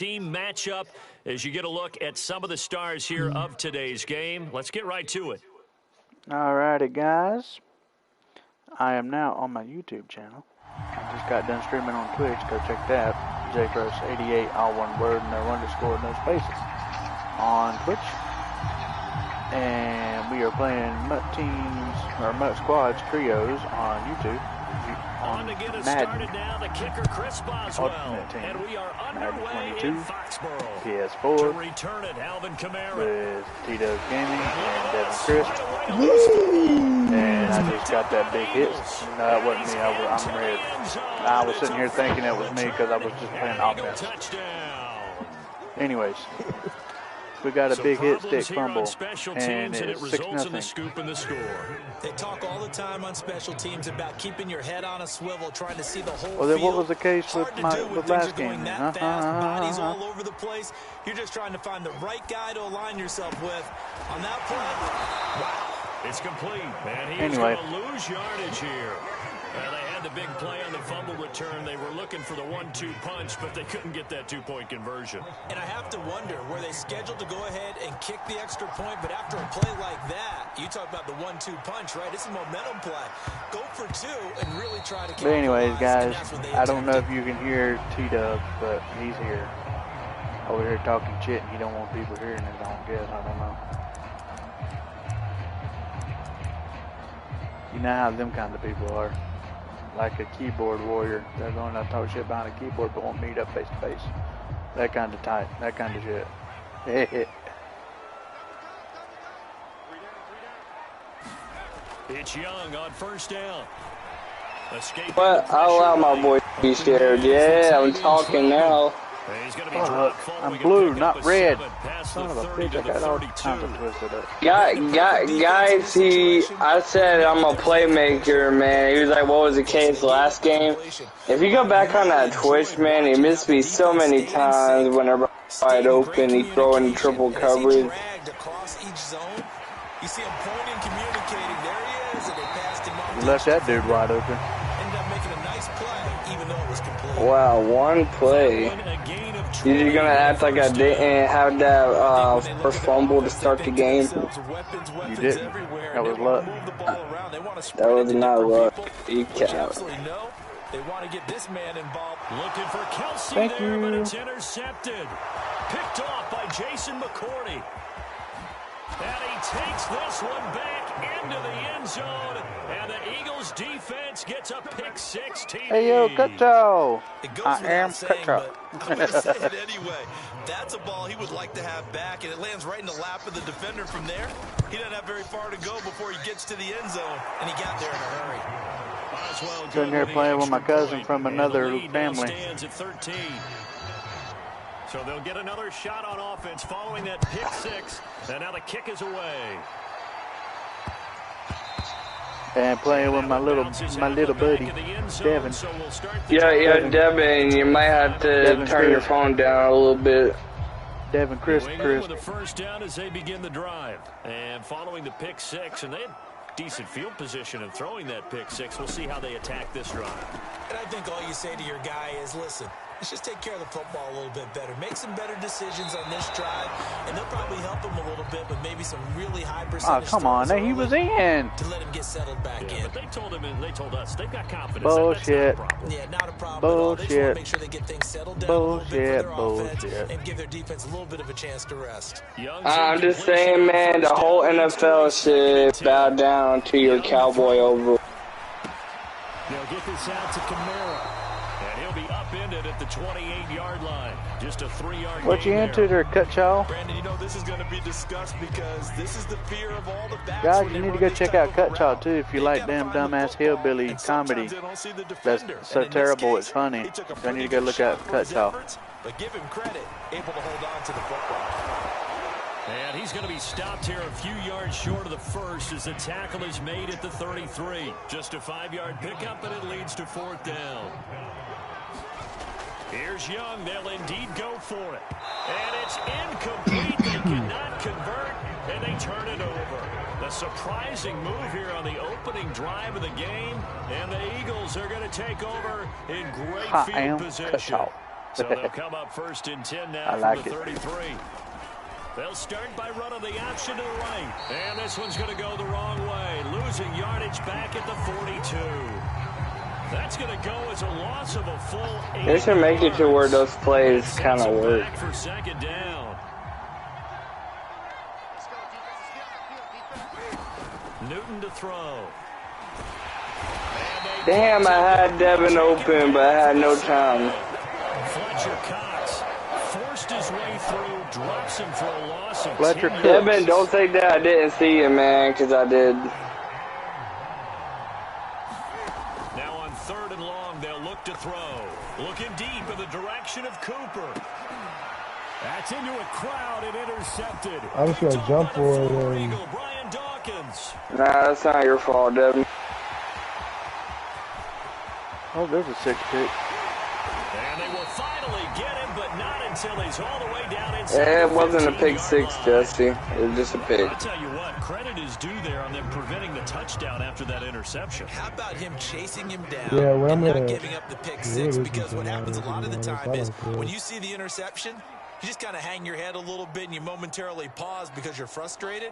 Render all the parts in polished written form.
team matchup as you get a look at some of the stars here of today's game. Let's get right to it. Alrighty, guys. I am now on my YouTube channel. I just got done streaming on Twitch. Go check that. JCross88, all one word, no underscore, no spaces, on Twitch. And we are playing MuT teams, or MuT squads, trios on YouTube. On to get us Madden, started now, the kicker Chris Boswell, and we are underway in Foxborough. PS4 to return it, Alvin Kamara with T-Dubs Gaming and Devin Crisp. And I just got that big hit. No, that wasn't me. I'm red. I was sitting here thinking it was me because I was just playing offense. Anyways, we got a big hit stick fumble, and it's 6-0. They talk all the time on special teams about keeping your head on a swivel, trying to see the whole Well, then field. what was the case with last game? Bodies all over the place. You're just trying to find the right guy to align yourself with. On that play, wow, it's complete, and he's going to lose yardage here. They had the big play on the fumble return. They were looking for the 1-2 punch, but they couldn't get that two-point conversion. And I have to wonder, were they scheduled to go ahead and kick the extra point? But after a play like that, you talk about the 1-2 punch, right? It's a momentum play. Go for two and really try to. But anyways, guys, I don't know if you can hear T-Dubs, but he's here. Over here talking shit, and you don't want people hearing it, I guess. I don't know. You know how them kind of people are. Like a keyboard warrior. They're going to talk shit behind a keyboard but won't meet up face to face. That kind of type. That kind of shit. It's Young on first down. Escape. But I'll allow my boy to be scared. Yeah, I'm talking now. I'm blue, not red. Son of a bitch, I got all kinds of twisted up. Guys, I said I'm a playmaker, man. He was like, what was the case last game? If you go back on that Twitch, man, he missed me so many times whenever I'm wide open. He throw in triple coverage. You left that dude wide open. Wow, one play. You're gonna act like I didn't have that first fumble to start the game. You didn't. That was luck. That was not luck. You can't. They want to get this man involved. Looking for Kelsey Thank there, you. But it's intercepted. Picked off by Jason McCourty. And he takes this one back into the end zone. And the Eagles defense gets a pick 16. Hey, yo, Cutcho. I am Cutcho. I'm going to say it anyway. That's a ball he would like to have back, and it lands right in the lap of the defender from there. He doesn't have very far to go before he gets to the end zone, and he got there in a hurry. Sitting here playing with my cousin from another family. Stands at 13. So they'll get another shot on offense following that pick 6. And now the kick is away. And playing with my little buddy, Devin. Yeah, Devin, you might have to turn your phone down a little bit. Devin Crisp. With a first down as they begin the drive. And following the pick 6, and they had decent field position in throwing that pick 6. We'll see how they attack this drive. And I think all you say to your guy is, listen, let's just take care of the football a little bit better. Make some better decisions on this drive, and they'll probably help him a little bit, but maybe some really high percentage. Oh, come on. He was in. To let him get settled back in. But they told him, and they told us, they've got confidence. Bullshit. Yeah, not a problem at all. They just want to make sure they get things settled down a little bit for their offense and give their defense a little bit of a chance to rest. I'm just saying, man, the whole NFL should bow down to your Cowboy over. They'll get this out to Kamara. And he'll be upended at the 28-yard line. Just a 3-yard What you into there, Cutcho? Brandon, you know this is going to be discussed because this is the fear of all the backs. Guys, you need to go check out Cutcho too if you like damn dumbass hillbilly comedy. That's so terrible it's funny. You need to go look at Cutcho. But give him credit, able to hold on to the football. And he's going to be stopped here a few yards short of the first as the tackle is made at the 33. Just a 5-yard pickup, and it leads to 4th down. Here's Young. They'll indeed go for it. And it's incomplete. They cannot convert, and they turn it over. A surprising move here on the opening drive of the game, and the Eagles are going to take over in great field position. So they'll come up 1st and 10 now like from the 33. They'll start by running the option to the right. And this one's going to go the wrong way. Losing yardage back at the 42. That's going to go as a loss of a full 8 They should make it to where those plays kind of work. Back for 2nd down. Newton to throw. Damn, I had Devin open, but I had no time. Fletcher Cox forced his way through, drops him for a loss of Fletcher 10. Devin, don't say that I didn't see it, man, because I did. Now on 3rd and long, they'll look to throw. Looking deep in the direction of Cooper. That's into a crowd and intercepted. I was going to jump for it. Eagle, Brian Dawkins. Nah, that's not your fault, Devin. Oh, there's a 6 pick. And they will finally get him, but not until he's all the way down inside. It wasn't a pick 6, Jesse. It was just a pick. I'll tell you what, credit is due there on them preventing the touchdown after that interception. How about him chasing him down Yeah, well, and I'm not gonna giving up the pick 6? Because what happens a lot of the time is when you see the interception, you just kind of hang your head a little bit and you momentarily pause because you're frustrated.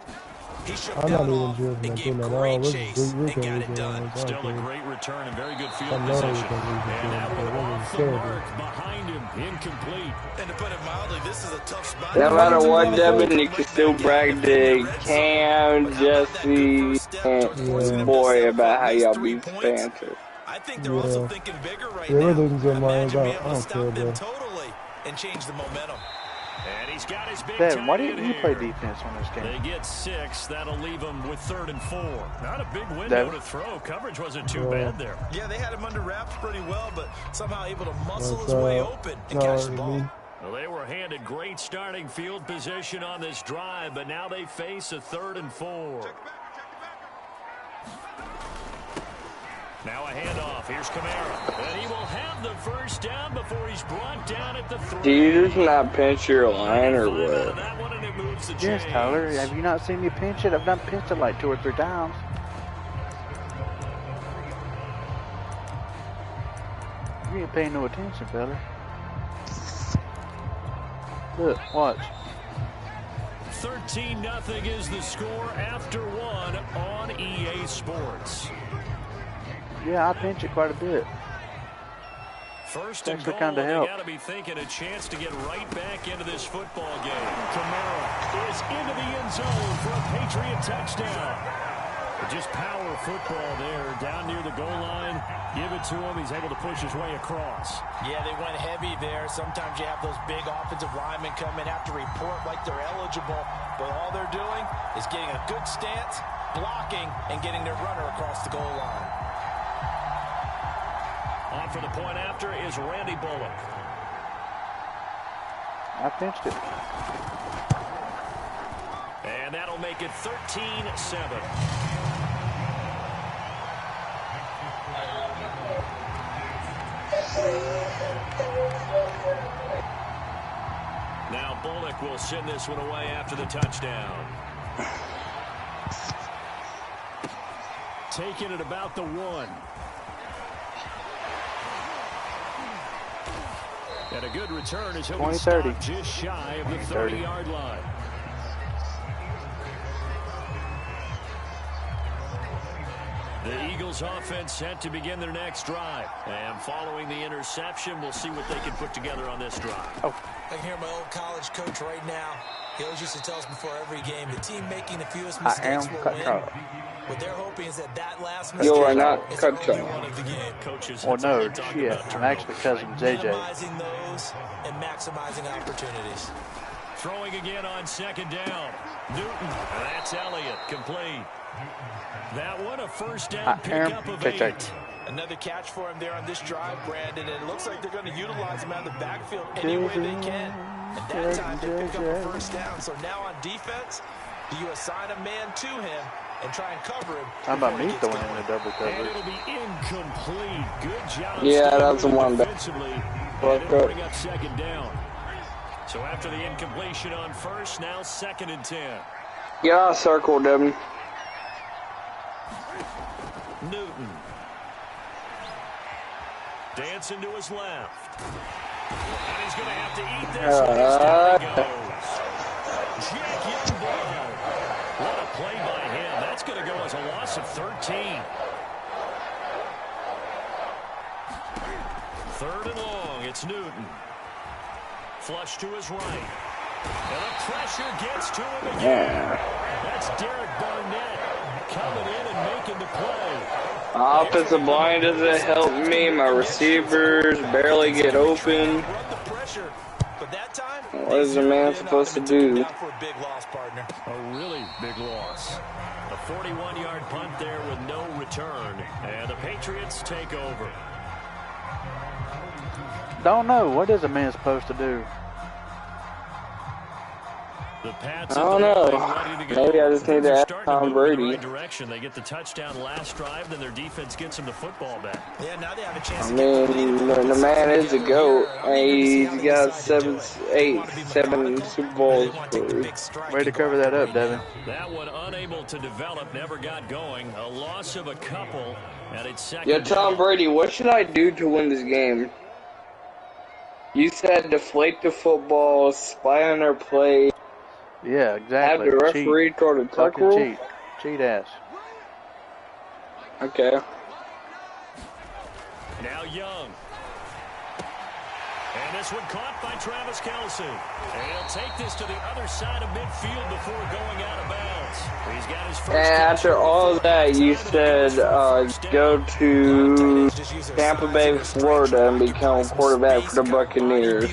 He shook down off and gave great chase and got it done. Still a great return and very good field position. And that one off the mark behind him, incomplete. And to put it mildly, this is a tough spot. No matter what, Devin, you can still brag to Cam, Jesse, and Boy about how y'all beat the Panthers. I think they're also thinking bigger right we're now. losing some money, Imagine being but able I to don't stop care, them bro. totally and change the momentum. And he's got his big Devin, why tight didn't end you play here. defense on this game? They get 6. That'll leave them with 3rd and 4. Not a big window Devin? to throw. Coverage wasn't too bad there. Yeah, they had him under wraps pretty well, but somehow able to muscle his way open and catch the ball. Well, they were handed great starting field position on this drive, but now they face a 3rd and 4. Now a handoff. Here's Kamara. And he will have the 1st down before he's brought down at the 3. Do you just not pinch your line or what? That one, and it moves the Yes, chains. Tyler. Have you not seen me pinch it? I've done pinched it like 2 or 3 times. You ain't paying no attention, fella. Look, watch. 13-0 is the score after 1 on EA Sports. Yeah, I pinch it quite a bit. 1st and Actually goal, kinda they help. got to be thinking a chance to get right back into this football game. Kamara is into the end zone for a Patriot touchdown. Just power football there, down near the goal line. Give it to him. He's able to push his way across. Yeah, they went heavy there. Sometimes you have those big offensive linemen come in, have to report like they're eligible, but all they're doing is getting a good stance, blocking, and getting their runner across the goal line. On for the point after is Randy Bullock. I pinched it. And that'll make it 13-7. Now Bullock will send this one away after the touchdown. Taking it about the 1. And a good return as he'll be stopped just shy of the 30-yard line. The Eagles offense set to begin their next drive. And following the interception, we'll see what they can put together on this drive. I can hear my old college coach right now. He always used to tell us before every game, the team making the fewest mistakes will win. What they're hoping is that last mistake You are not is cut only one of the game. Coaches, Well, no, shit. I'm actually cousin JJ. Minimizing those and maximizing opportunities. Throwing again on 2nd down. Newton. That's Elliott. Complete. That one, a 1st down pickup of 8. Another catch for him there on this drive, Brandon, and it looks like they're going to utilize him out of the backfield any way they can. And that time they pick up a 1st down. So now on defense, do you assign a man to him and try and cover him? How about me throwing in the double And coverage? it'll be incomplete. Good job. Yeah, that's the one back. Defensively. And it'll bring up 2nd down. So after the incompletion on 1st, now 2nd and 10. Get out of circle, Devin. Newton. Dancing to his left. And he's going to have to eat this one. He's down he goes. Jack Youngball. What a play by him. That's going to go as a loss of 13. Third and long. It's Newton. Flush to his right. And the pressure gets to him again. That's Derek Barnett coming in and making the play. Offensive line doesn't help me. My receivers barely get open. What is a man supposed to do? A really big loss. A 41-yard punt there with no return. And the Patriots take over. Don't know. What is a man supposed to do? The Pats I don't know. Maybe I just need to ask Tom Brady. Right direction. They get the touchdown last drive, then their defense gets them the football back. Yeah, now they have a chance. I mean, the man is a GOAT. He's got 7 Super Bowls. Way to cover that up, Devin. That one unable to develop, never got going. A loss of a couple, and it's second. Yeah, Tom Brady, what should I do to win this game? You said deflate the football, spy on their play. Yeah, exactly. Have the referee throw the tuck rule? Cheat ass. Okay. Now Young. And this one caught by Travis Kelce. And he'll take this to the other side of midfield before going out of bounds. He's got his first. And after all of that, you said go to Tampa Bay, Florida, and become quarterback for the Buccaneers.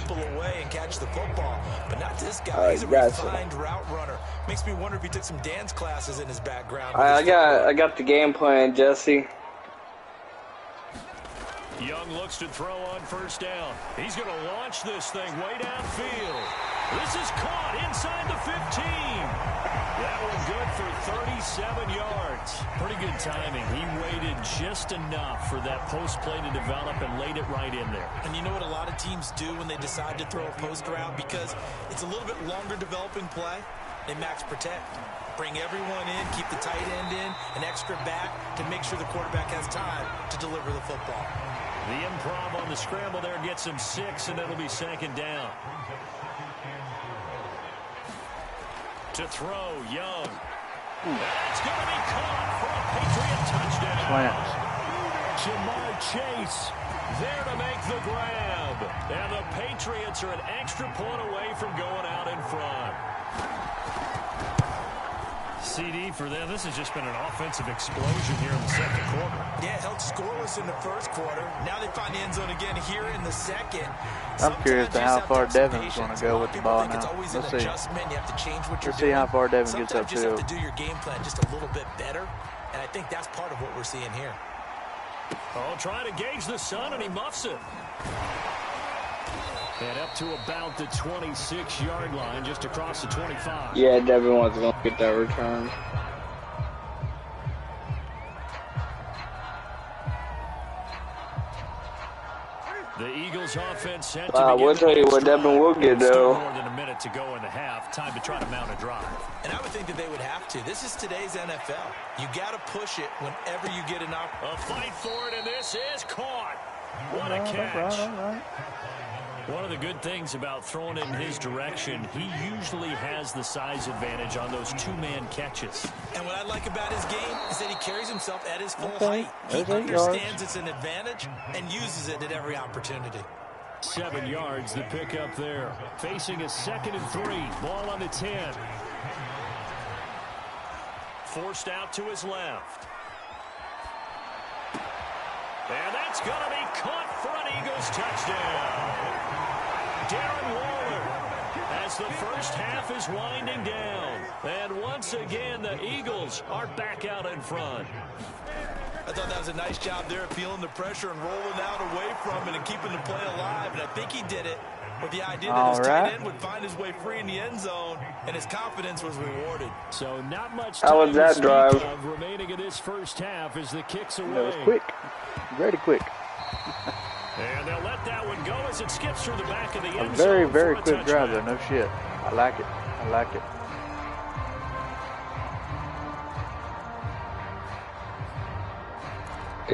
Route runner. Makes me wonder if he took some dance classes in his background. I got the game plan, Jesse. Young looks to throw on first down. He's going to launch this thing way downfield. This is caught inside the 15. That one good for 37 yards. Pretty good timing. He waited just enough for that post play to develop and laid it right in there. And you know what a lot of teams do when they decide to throw a post route? Because it's a little bit longer developing play. They max protect. Bring everyone in, keep the tight end in, an extra back to make sure the quarterback has time to deliver the football. The improv on the scramble there gets him 6, and it'll be second down. To throw, Young. That's going to be caught for a Patriot touchdown. Slants. Jamar Chase there to make the grab. And the Patriots are an extra point away from going out in front. CD for them. This has just been an offensive explosion here in the second quarter. Yeah, held scoreless in the first quarter. Now they find the end zone again here in the second. I'm curious to how far Devin's going to go with the ball now. Let's see. Let's see how far Devin gets up to. You to. have to do your game plan just a little bit better, and I think that's part of what we're seeing here. Oh, trying to gauge the sun, and he muffs it. And up to about the 26-yard line, just across the 25. Yeah, Devin wants to get that return. The Eagles offense set to we'll tell you what Devin will get, though. More than a minute to go in the half. Time to try to mount a drive. And I would think that they would have to. This is today's NFL. You got to push it whenever you get an opportunity. A fight for it, and this is caught. What a catch. All right. One of the good things about throwing in his direction, he usually has the size advantage on those two-man catches. And what I like about his game is that he carries himself at his full height. He understands it's an advantage and uses it at every opportunity. 7 yards, the pickup there. Facing a 2nd and 3. Ball on the 10. Forced out to his left. And that's going to be caught for an Eagles touchdown. Darren Waller as the first half is winding down. And once again, the Eagles are back out in front. I thought that was a nice job there of feeling the pressure and rolling out away from it and keeping the play alive. And I think he did it with the idea that his tight end would find his way free in the end zone, and his confidence was rewarded. So not much time to that speak drive? Of remaining in this first half as the kicks away. That was quick. Very quick. And they'll let that one go as it skips through the back of the end A very, zone very for a quick drive touchback. there. No shit. I like it. I like it.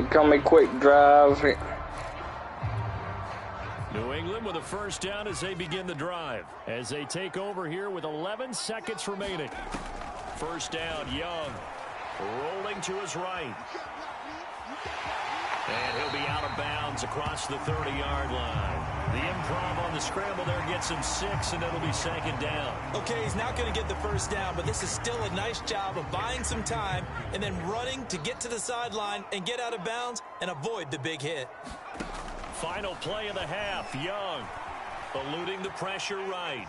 It call me quick drive. New England with a first down as they begin the drive. As they take over here with 11 seconds remaining. First down, Young. Rolling to his right. And he'll be out of bounds across the 30-yard line. The improv on the scramble there gets him 6, and it'll be second down. Okay, he's not going to get the first down, but this is still a nice job of buying some time and then running to get to the sideline and get out of bounds and avoid the big hit. Final play of the half. Young eluding the pressure right.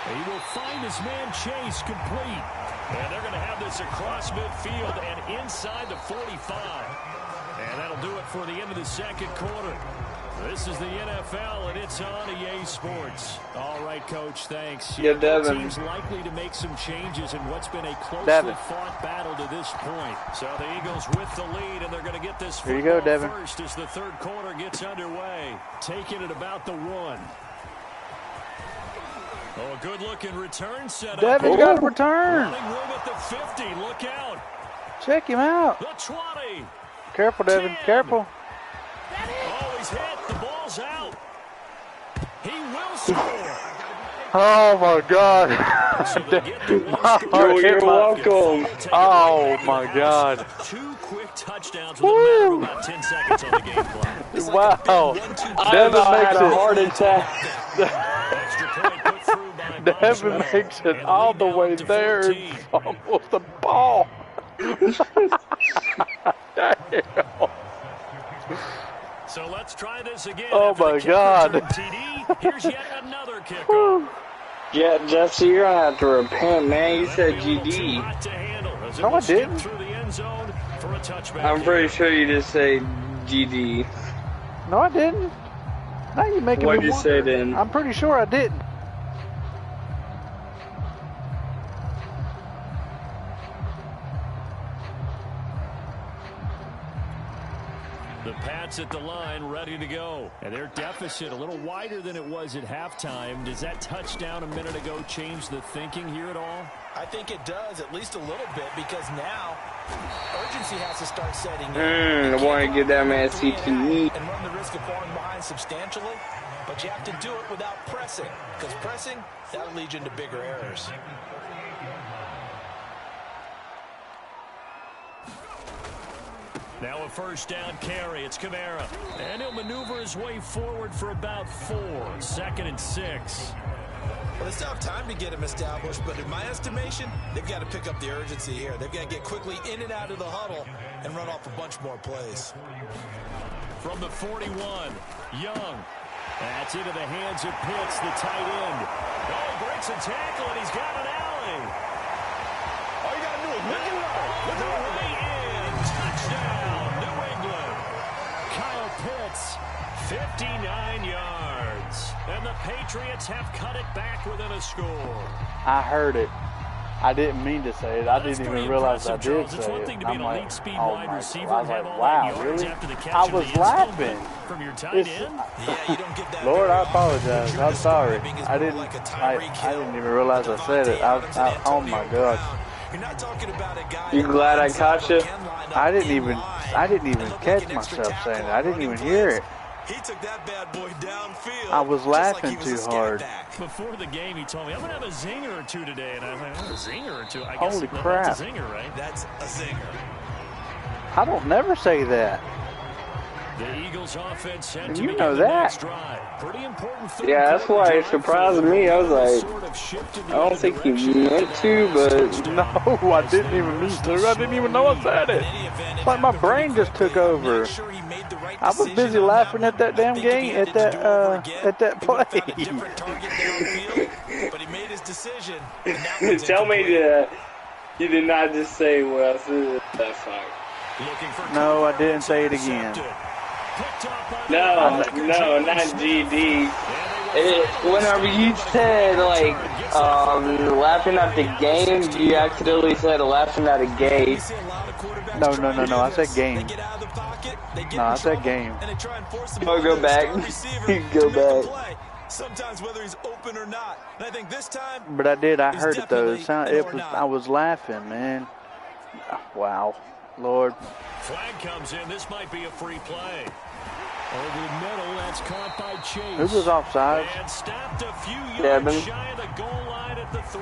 He will find his man Chase complete. And they're going to have this across midfield and inside the 45. And that'll do it for the end of the second quarter. This is the NFL, and it's on EA Sports. All right, Coach, thanks. Yeah, Devin. Team's likely to make some changes in what's been a closely fought battle to this point. So the Eagles with the lead, and they're going to get this Here you go, Devin. first as the third quarter gets underway. Taking it about the 1. Oh, a good-looking return setup. Devin's got a return. Running room at the 50. Look out. Check him out. The 20. Careful, Devin. 10. Careful. Oh, he's hit. The ball's out. He will score. Oh, my God. You're welcome. Oh, my God. 2 quick touchdowns with a matter of about 10 seconds on the game clock. Wow. Devin had a heart attack. Extra point put through by Devin Boswell. makes it And all the leading way out to there 14. and fumbles the ball. Damn. So let's try this again. Oh, After the my kick God. return TD, here's yet another kickoff. Yeah, Jesse, you're going to have to repent, man. You said GD. No, I didn't. Through the end zone for a touchback. I'm pretty sure you just say GD. No, I didn't. Now you're making What'd me you wonder. say then? I'm pretty sure I didn't. The Pats at the line, ready to go. And their deficit a little wider than it was at halftime. Does that touchdown a minute ago change the thinking here at all? I think it does, at least a little bit, because now urgency has to start setting in. I want to give that man CTE. And run the risk of falling behind substantially, but you have to do it without pressing, because pressing, that'll lead you into bigger errors. Now a first down carry. It's Kamara. And he'll maneuver his way forward for about 4. 2nd and 6. Well, they still have time to get him established, but in my estimation, they've got to pick up the urgency here. They've got to get quickly in and out of the huddle and run off a bunch more plays. From the 41, Young. That's into the hands of Pitts, the tight end. Oh, he breaks a tackle, and he's got an alley. All you got to do is look it up. With a way in. Touchdown, New England. Kyle Pitts, 59 yards. And the Patriots have cut it back within a score. I heard it. I didn't mean to say it. I didn't even realize I did Charles. say It's one it. thing to be I'm an like, elite speed oh wide my receiver God. I and was have like, all wow, that yards really? after the catch I in the was end zone, laughing. but from your tight It's- end. Yeah, you don't get that. Lord, very I often. apologize. True I'm sorry. describing is I more didn't. like a I Tyreek Hill, didn't even realize I said it. Oh my God. You're not talking about a guy You that glad I lines caught up you? or can line up I didn't in even. line I didn't even and look catch like an extra myself tackle saying it. on I didn't running even hear plays. it. He took that bad boy downfield. I was just like laughing he was too a scat hard. back. Before the game, he told me, I'm going to have a zinger or two today. And I was like, oh, a zinger or two? I Holy guess crap. That's a zinger, right? That's a zinger. I don't never say that. The Eagles offense set And to you begin know the that. next drive. Pretty important third Yeah, that's quarter why it drive surprised for them. me. I was like, Sort of shifted the I don't other think he direction meant after to, that but touchdown. No, I didn't even mean to. I didn't even know I said it. It's like my brain just took over. I was busy laughing at that damn game, at that play. But he made his decision. Tell me that you did not just say what I said. That's fine. No, I didn't say it again. No, not GD. Whenever you said, like, laughing at the game, you accidentally said laughing at a gay. No. I said game. No, I said game. Oh, go back. Go back. Sometimes whether he's open or not. And I think this time, But I did. I heard it though. I was laughing, man. Wow, Lord. Flag comes in. This might be a free play. Over the middle, that's caught by Chase. Who was offside? And stopped a few yards shy of the goal line at the 3.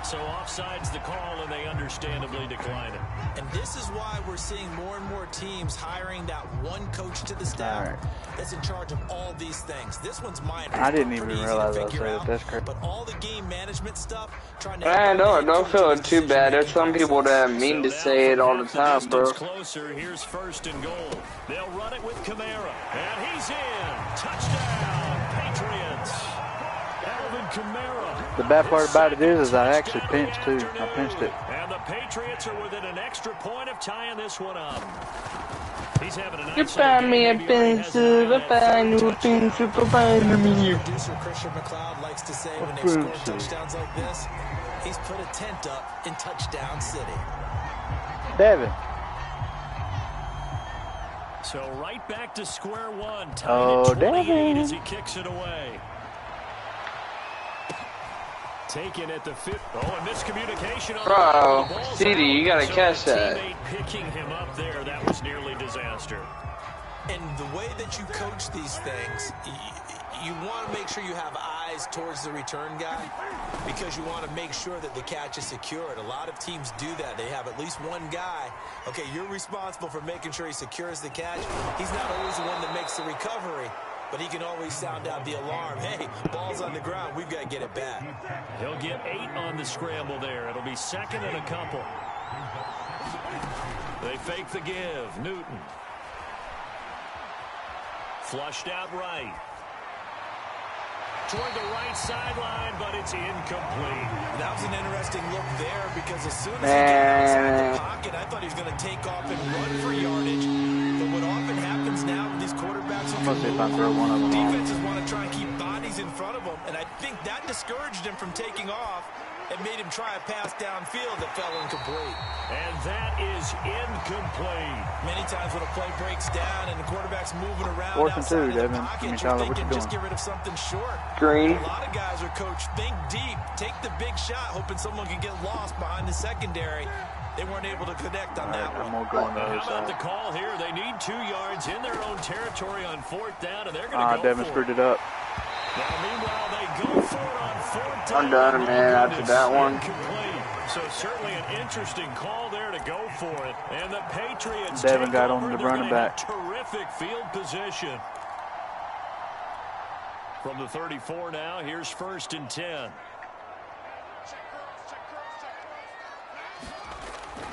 So offside's the call, and they understandably decline it. And this is why we're seeing more and more teams hiring that one coach to the staff that's in charge of all these things. This one's minor. I didn't even realize I said it. That's crazy. But all the game management stuff, trying to don't feel too bad. There's some people that mean to say it all the time, bro. Closer. Here's 1st and goal. They'll run it with Kamara. And he's in. Touchdown, Patriots. Alvin Kamara. The bad part about it is I actually pinched too. I pinched it. And the Patriots are within an extra point of tying this one up. He's having a nice You find me a pencil, I find you a pencil, I find me. Producer Christian McLeod likes to say when they score touchdowns like this, he's put a tent up in Touchdown City. Devin. So right back to square one. Oh, Devin. As he kicks it away. Taken at the 5th. Oh, a miscommunication. Bro, CD, you gotta catch that. Picking him up there, that was nearly disaster. And the way that you coach these things, you want to make sure you have eyes towards the return guy because you want to make sure that the catch is secured. A lot of teams do that. They have at least one guy. Okay, you're responsible for making sure he secures the catch. He's not always the one that makes the recovery, but he can always sound out the alarm. Hey, ball's on the ground. We've got to get it back. He'll get 8 on the scramble there. It'll be 2nd and a couple. They fake the give. Newton. Flushed out right. Toward the right sideline, but it's incomplete. That was an interesting look there because as soon as he got outside the pocket, I thought he was going to take off and run for yardage. But what often happens now with these quarterbacks defenses want to try and keep bodies in front of them, and I think that discouraged him from taking off and made him try a pass downfield that fell incomplete. And that is incomplete. Many times when a play breaks down and the quarterback's moving around 4th and 2, outside of the Devin. pocket, You're thinking what you just doing? get rid of something short. Green. A lot of guys are coached, think deep, take the big shot, hoping someone can get lost behind the secondary. They weren't able to connect on that one. I'm going to go on the other How about side. the call here? They need 2 yards in their own territory on 4th down, and they're going to go Devin screwed it up. Now, meanwhile, they go for it on 4th down. I'm done, man, after that one. Incomplete. So certainly an interesting call there to go for it. And the Patriots Devin got over. on the They're running back. Terrific field position. From the 34 now, here's 1st and 10.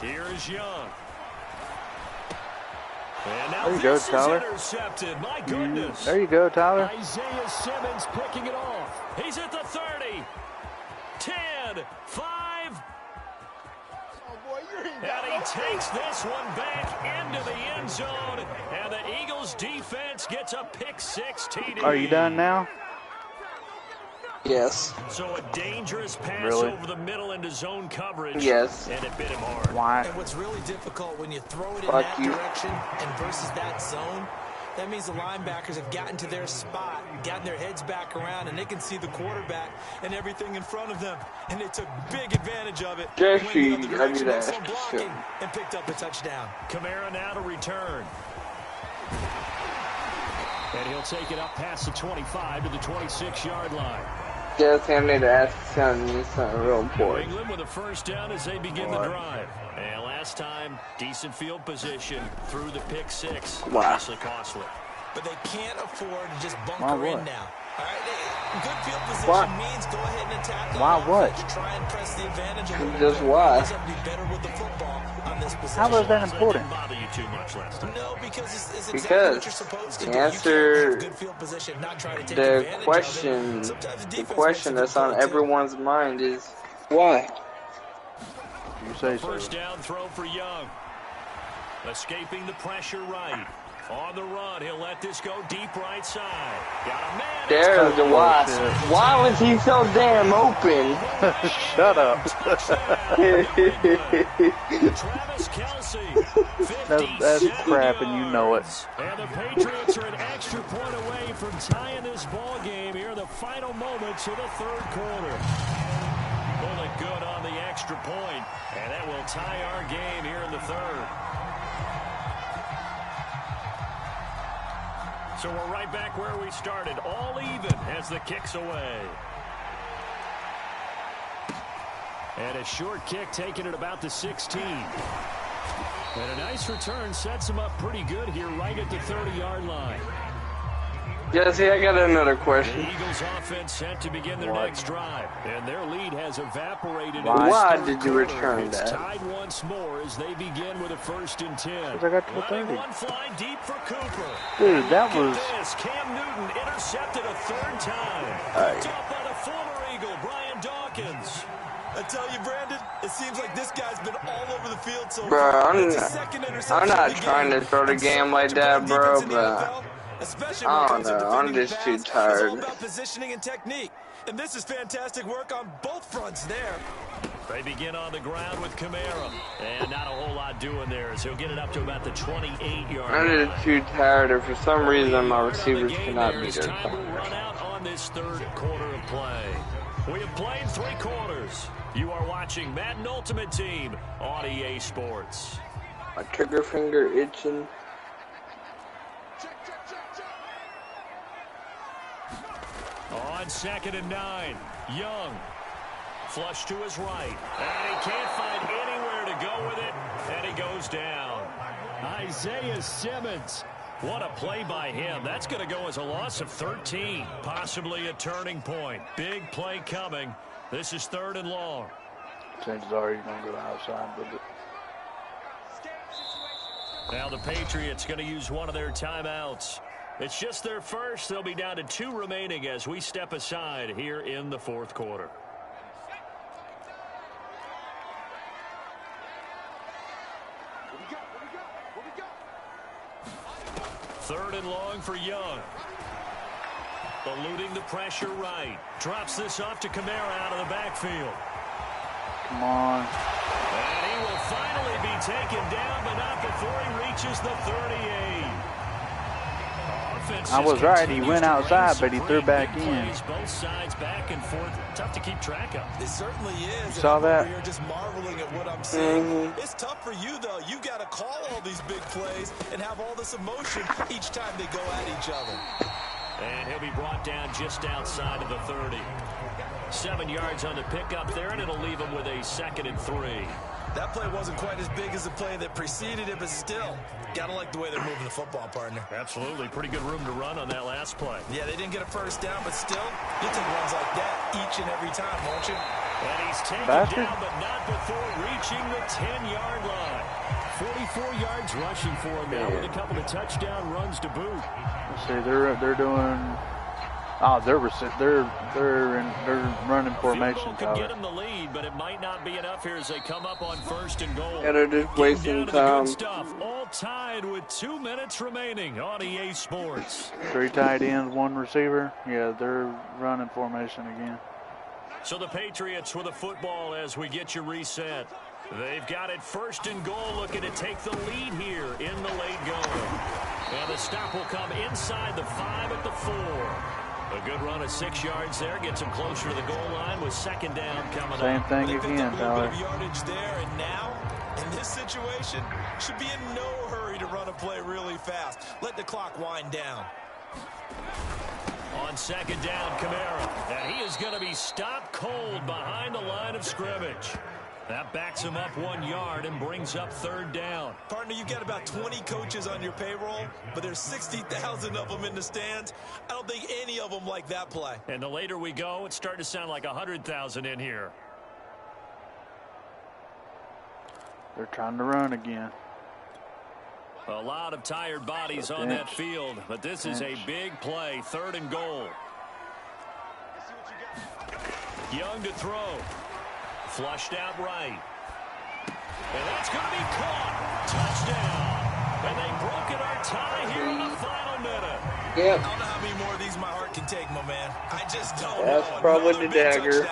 Here is Young. And now there you go, this Tyler. is intercepted. My goodness. There you go, Tyler. Isaiah Simmons picking it off. He's at the 30. 10, 5. And he takes this one back into the end zone. And the Eagles defense gets a pick-6 TD. Are you done now? Yes. So a dangerous pass Really? over the middle into zone coverage. Yes. And it bit him hard. Why? And what's really difficult when you throw it in Fuck that you. direction and versus that zone, that means the linebackers have gotten to their spot, gotten their heads back around, and they can see the quarterback and everything in front of them. And they took big advantage of it. Jeffrey, Went the other I do direction, that. some blocking, and picked up a touchdown. Kamara now to return. And he'll take it up past the 25 to the 26-yard line. Just him need to ask something real New important. England with a 1st down as they begin the drive. And last time, decent field position through the pick-6. Wow. Obviously costly. But they can't afford to just Why bunker in what? now. All right, good field position Why? means go ahead and attack. Why what? Try and press the advantage a little Just bit. why? Just have to be better with the football on this position. How was that important? Didn't bother you too much last time. No, because it's exactly Because what you're supposed to to do. answer You can't have good field position, not try to take The advantage question, of it. Sometimes the defense question makes a that's good on play, too. everyone's mind is why? You say so. 1st down throw for Young. Escaping the pressure right. On the run, he'll let this go deep right side. Got a man. There's the why. bullshit. Why was he so damn open? Shut up. Travis Kelce, That's 57 crap, and you know it. yards. And the Patriots are an extra point away from tying this ball game here in the final moments of the 3rd quarter. Pull it good on the extra point, and that will tie our game here in the 3rd. So we're right back where we started, all even as the kick's away. And a short kick taken at about the 16. And a nice return sets him up pretty good here right at the 30-yard line. Jesse, I got another question. The Eagles offense set to begin their next drive, and their lead has evaporated. Why did you return it's that? Tied once more as they begin with a 1st and 10. Because I got to the 30. One fly deep for Cooper. Dude, that was... This. Cam Newton intercepted a 3rd time. Picked up by the former Eagle, Brian Dawkins. I tell you, Brandon, it seems like this guy's been all over the field so bro, far. I'm not trying to throw the game like that, bro, but I don't know. I'm just too tired. It's all about positioning and technique. And this is fantastic work on both fronts there. They begin on the ground with Kamara. And not a whole lot doing there as he'll get it up to about the 28-yard line. I'm just too tired, or for some reason my receivers cannot be there. Time will run out on this 3rd quarter of play. We have played 3 quarters. You are watching Madden Ultimate Team on EA Sports. My trigger finger itching. On 2nd and 9, Young. Flush to his right. And he can't find anywhere to go with it. And he goes down. Isaiah Simmons. What a play by him. That's going to go as a loss of 13. Possibly a turning point. Big play coming. This is 3rd and long. Chances are he's going to go outside with it. Now the Patriots going to use one of their timeouts. It's just their first. They'll be down to 2 remaining as we step aside here in the 4th quarter. Third and long for Young. Eluding the pressure right. Drops this off to Kamara out of the backfield. Come on. And he will finally be taken down, but not before he reaches the 38. I was right. He went outside, but he threw back in. Both sides back and forth. Tough to keep track of. It certainly is. You saw that? You're just marveling at what I'm seeing. It's tough for you, though. You got to call all these big plays and have all this emotion each time they go at each other. And he'll be brought down just outside of the 30. 7 yards on the pickup there, and it'll leave him with a 2nd and 3. That play wasn't quite as big as the play that preceded it, but still, gotta like the way they're moving the football, partner. Absolutely. Pretty good room to run on that last play. Yeah, they didn't get a 1st down, but still, you'll take runs like that each and every time, won't you? And he's taken down, but not before reaching the 10-yard line. 44 yards rushing for him now with a couple of touchdown runs to boot. Let's see, they're doing. Oh, they're running formation. Could get him the lead, but it might not be enough here as they come up on 1st and goal. Yeah, they're just wasting time. Stuff, all tied with 2 minutes remaining on EA Sports. 3 tight ends, 1 receiver. Yeah, they're running formation again. So the Patriots with the football as we get you reset. They've got it 1st and goal, looking to take the lead here in the late going. And the stop will come inside the 5 at the 4. A good run of 6 yards there gets him closer to the goal line with 2nd down coming up. Same thing again, Tyler. Yardage there, and now in this situation should be in no hurry to run a play really fast. Let the clock wind down. On 2nd down, Kamara, and he is going to be stopped cold behind the line of scrimmage. That backs him up 1 yard and brings up 3rd down. Partner, you've got about 20 coaches on your payroll, but there's 60,000 of them in the stands. I don't think any of them like that play. And the later we go, it's starting to sound like 100,000 in here. They're trying to run again. A lot of tired bodies on that field, but this is a big play. 3rd and goal. Young to throw. Flushed out right. And that's going to be caught. Touchdown. And they broke it our tie here in the final minute. Yep. I don't know how many more of these my heart can take, my man. I just don't know. That's probably the dagger.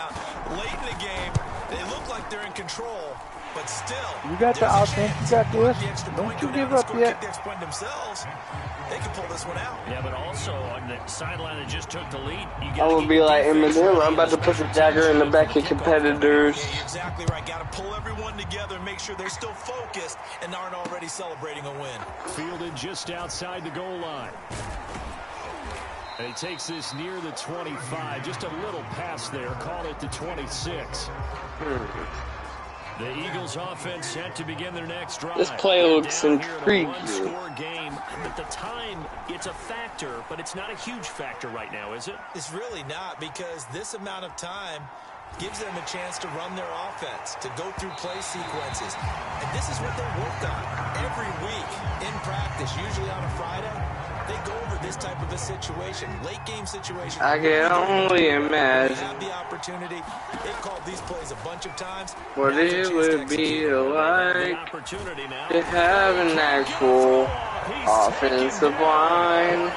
Late in the game, they look like they're in control, but still. You got the offense. You got this. Don't you give up yet. Themselves. They can pull this one out. Yeah, but also on the sideline that just took the lead, you I will be like Eminem. I'm about to put the dagger in the back of competitors. Yeah, exactly right. Got to pull everyone together and make sure they're still focused and aren't already celebrating a win. Fielded just outside the goal line. And he takes this near the 25, just a little pass there, call it the 26. The Eagles offense set to begin their next drive. This play looks intriguing. One-score game, but the time, it's a factor, but it's not a huge factor right now, is it? It's really not, because this amount of time gives them a chance to run their offense, to go through play sequences. And this is what they worked on every week in practice, usually on a Friday. They go over this type of a situation, late game situation. I can only imagine. They have the opportunity. They've called these plays a bunch of times. What it would be like to have an actual offensive line.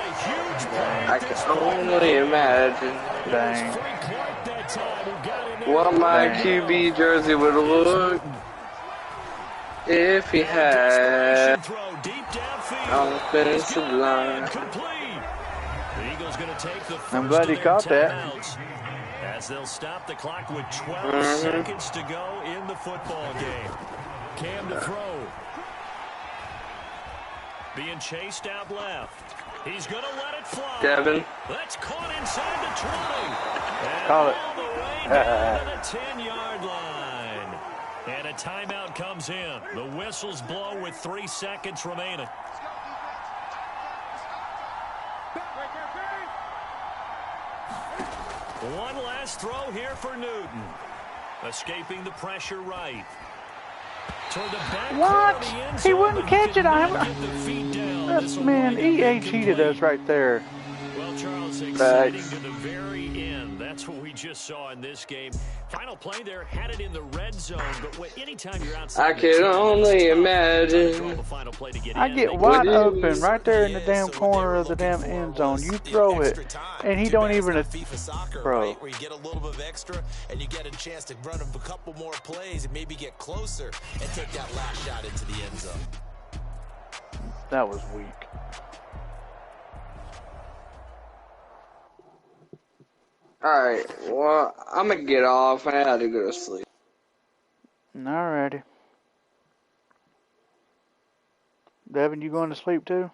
I can only imagine. Dang. What my QB jersey would look if he had offensive line. I'm glad he caught that. As they'll stop the clock with 12 seconds to go in the football game. Cam to throw. Being chased out left. He's going to let it fly. Devin. That's caught inside the 20. And Call it. all the way down to the 10-yard line. And a timeout comes in. The whistles blow with 3 seconds remaining. One last throw here for Newton. Escaping the pressure right. What? He wouldn't catch it. That's, man, EA cheated us right there. Well, Charles, exciting to the very end. That's what we just saw in this game. Final play there, had it in the red zone, but anytime you're outside, I can only imagine. I get wide open right there in the damn corner of the damn end zone. You throw it, and he don't even, bro. Where you get a little bit of extra, and you get a chance to run a couple more plays and maybe get closer and take that last shot into the end zone. That was weak. Alright, well, I'm gonna get off. I had to go to sleep. Alrighty. Devin, you going to sleep too?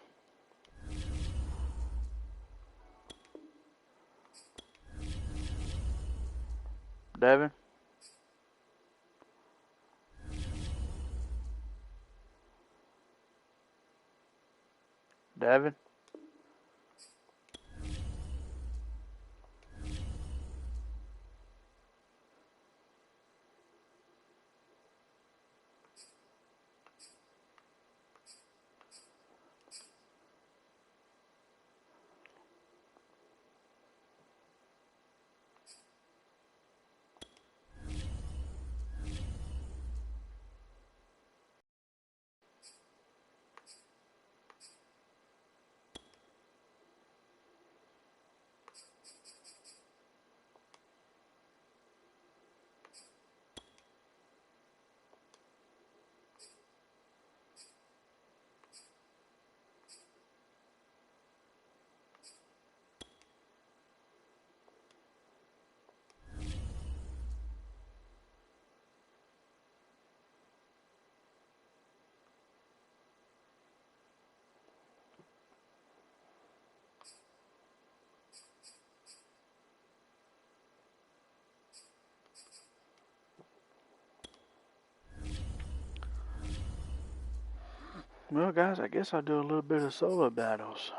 Devin? Devin? Well, guys, I guess I'll do a little bit of solo battles.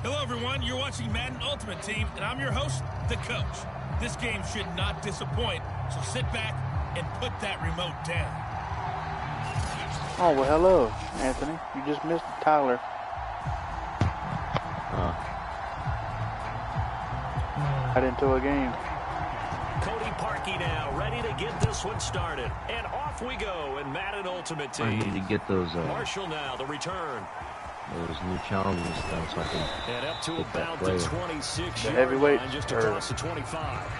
Hello, everyone. You're watching Madden Ultimate Team, and I'm your host, the coach. This game should not disappoint, so sit back and put that remote down. Oh, well, hello, Anthony. You just missed Tyler. Got into a game. Cody Parkey now, ready to get this one started. And off we go in Madden Ultimate Team. I need to get those. Marshall now, the return. those new challenges and stuff, so I can And up to get that about the player. 26-yard heavyweight line, just or- across the 25.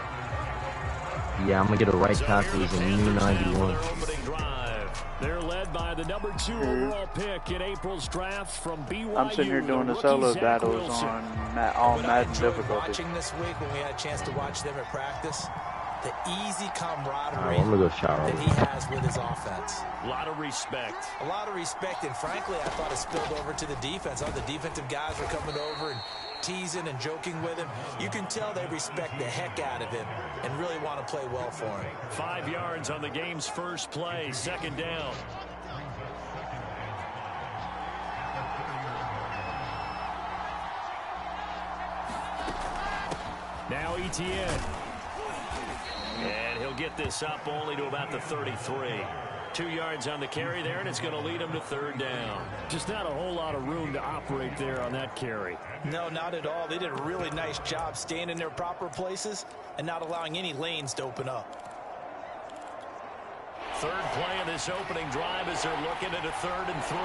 Yeah, I'm gonna get a right So tackle. here He's the a new Panthers now for 91. their opening drive. They're led by the number 2 overall pick in April's draft from BYU. I'm sitting here doing the rookie solo Zach battles Wilson. on all What I Madden enjoyed difficulty. watching this week when we had a chance to watch them at practice, the easy camaraderie Alright, I'm gonna go shower. that he has with his offense. A lot of respect. A lot of respect, and frankly, I thought it spilled over to the defense. All the defensive guys were coming over and teasing and joking with him. You can tell they respect the heck out of him and really want to play well for him. 5 yards on the game's first play, second down. Now ETN. And he'll get this up only to about the 33. 2 yards on the carry there, and it's going to lead him to third down. Just not a whole lot of room to operate there on that carry. No, not at all. They did a really nice job staying in their proper places and not allowing any lanes to open up. Third play of this opening drive as they're looking at a 3rd and 3.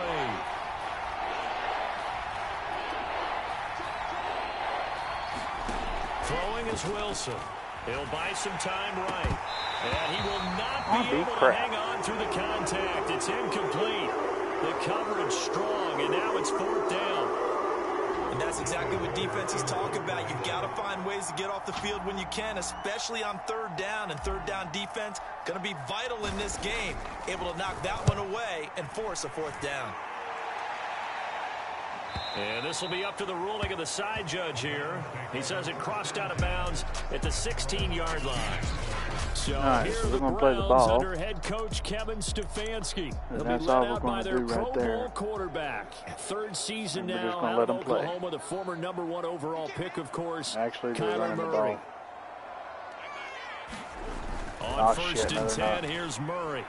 Throwing is Wilson. He'll buy some time right. And he will not be able to hang on through the contact. It's incomplete. The coverage strong, and now it's 4th down. And that's exactly what defenses talk about. You've got to find ways to get off the field when you can, especially on 3rd down. And 3rd down defense going to be vital in this game. Able to knock that one away and force a 4th down. And this will be up to the ruling of the side judge here. He says it crossed out of bounds at the 16-yard line. So Alright, here so are we're the gonna play the Browns ball. under head coach Kevin Stefanski. They'll that's be all led we're out by gonna their do Pro right there. Bowl quarterback. 3rd season We're just now gonna out let of him play. Oklahoma, the former number 1 overall pick, of course, Actually, they're Kyler running the Murray. ball. On Oh, 1st shit, no, and they're 10, not. here's Murray.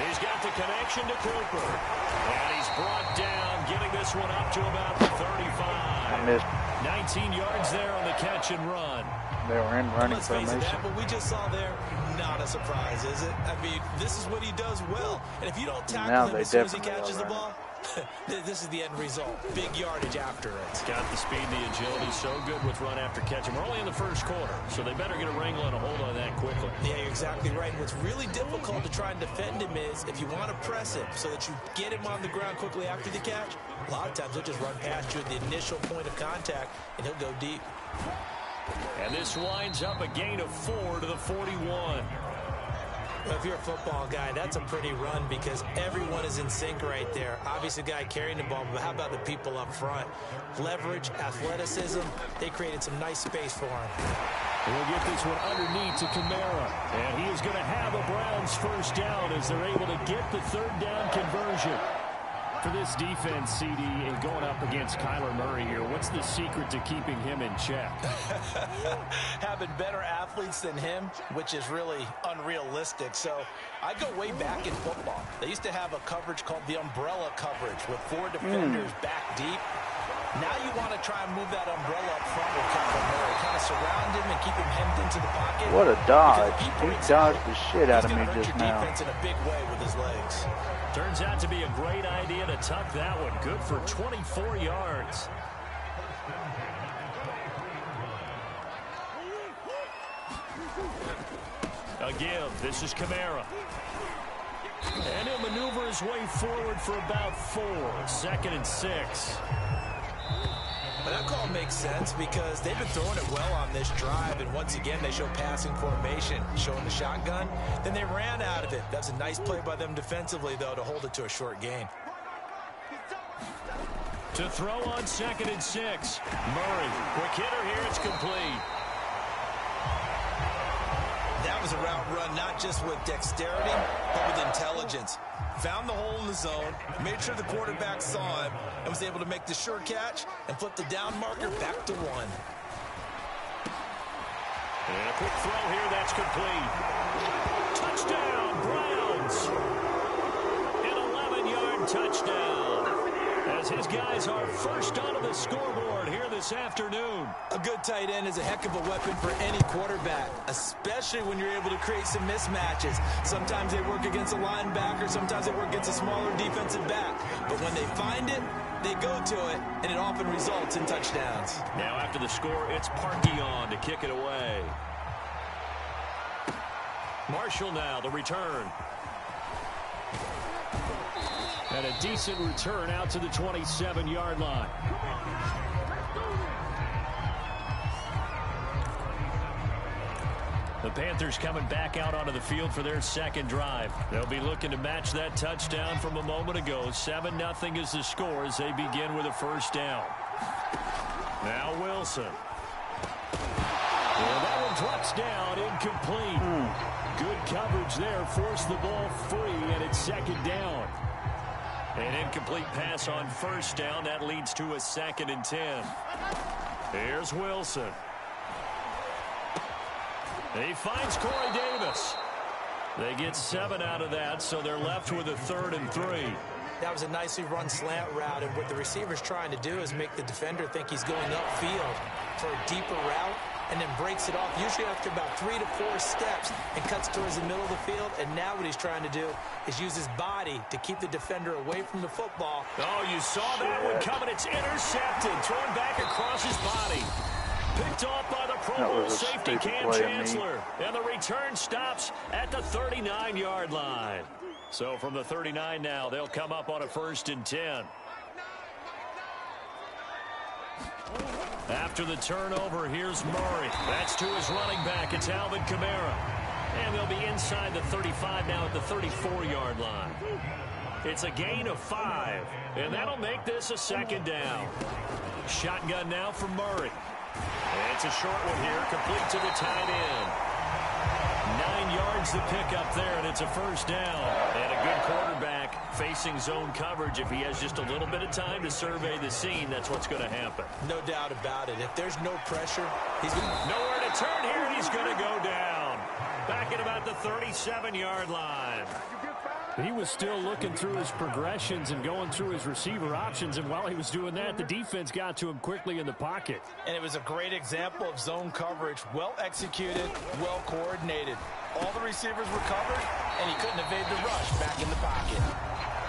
He's got the connection to Cooper. And he's brought down, getting this one up to about the 35. I missed. 19 yards there on the catch and run. They were in running Let's face it, formation. that what we just saw there, not a surprise, is it? I mean, this is what he does well. And if you don't Now tackle him they as soon as he definitely catches are the ball, this is the end result. Big yardage after it. Got the speed, the agility, so good with run after catch. And we're only in the first quarter, so they better get a wrangle and a hold on that quickly. Yeah, you're exactly right. What's really difficult to try and defend him is if you want to press him so that you get him on the ground quickly after the catch, a lot of times he'll just run past you at the initial point of contact, and he'll go deep. And this winds up a gain of 4 to the 41. Well, if you're a football guy, that's a pretty run because everyone is in sync right there. Obviously, the guy carrying the ball, but how about the people up front? Leverage, athleticism, they created some nice space for him. We'll get this one underneath to Kamara. And he is going to have a Browns first down as they're able to get the 3rd down conversion. For this defense, CD, and going up against Kyler Murray here, what's the secret to keeping him in check? Having better athletes than him, which is really unrealistic. So I go way back in football. They used to have a coverage called the umbrella coverage with 4 defenders back deep. Now you want to try and move that umbrella up front with Kyler Murray. Kind of surround him and keep him hemmed into the pocket. What a dodge. Because if He breaks dodged out, the shit out of he's me gonna hurt just your now. defense in a big way with his legs. Turns out to be a great idea to tuck that one. Good for 24 yards. A give. This is Kamara. And he'll maneuver his way forward for about 4. 2nd and 6. But that call makes sense because they've been throwing it well on this drive, and once again they show passing formation, showing the shotgun. Then they ran out of it. That's a nice play by them defensively, though, to hold it to a short gain. To throw on 2nd and 6. Murray, quick hitter here, it's complete. That was a route run not just with dexterity, but with intelligence. Found the hole in the zone, made sure the quarterback saw him, and was able to make the sure catch and flip the down marker back to 1. And a quick throw here, that's complete. Touchdown, Browns. An 11-yard touchdown. As his guys are first onto the scoreboard here this afternoon. A good tight end is a heck of a weapon for any quarterback, especially when you're able to create some mismatches. Sometimes they work against a linebacker, sometimes they work against a smaller defensive back. But when they find it, They go to it, and it often results in touchdowns. Now after the score, it's Parkey on to kick it away. Marshall now, the return. And a decent return out to the 27-yard line. The Panthers coming back out onto the field for their second drive. They'll be looking to match that touchdown from a moment ago. 7-0 is the score as they begin with a first down. Now Wilson. Well, that one drops down, incomplete. Good coverage there, forced the ball free, and it's second down. An incomplete pass on first down. That leads to a 2nd and 10. Here's Wilson. He finds Corey Davis. They get 7 out of that, so they're left with a 3rd and 3. That was a nicely run slant route, and what the receiver's trying to do is make the defender think he's going upfield for a deeper route, and then breaks it off, usually after about 3 to 4 steps, and cuts towards the middle of the field. And now what he's trying to do is use his body to keep the defender away from the football. Oh, you saw that one coming. It's intercepted. Thrown back across his body. Picked off by the Pro Bowl safety Cam Chancellor. And the return stops at the 39-yard line. So from the 39 now, they'll come up on a 1st and 10. After the turnover, here's Murray. That's to his running back. It's Alvin Kamara. And they'll be inside the 35 now at the 34-yard line. It's a gain of 5. And that'll make this a 2nd down. Shotgun now for Murray. And it's a short one here, complete to the tight end. 9 yards to pick up there, and it's a 1st down. And a good quarterback facing zone coverage. If he has just a little bit of time to survey the scene, that's what's going to happen. No doubt about it. If there's no pressure, he's nowhere to turn here, and he's going to go down. Back at about the 37-yard line. He was still looking through his progressions and going through his receiver options, and while he was doing that, the defense got to him quickly in the pocket. And it was a great example of zone coverage. Well executed, well coordinated. All the receivers were covered, and he couldn't evade the rush back in the pocket.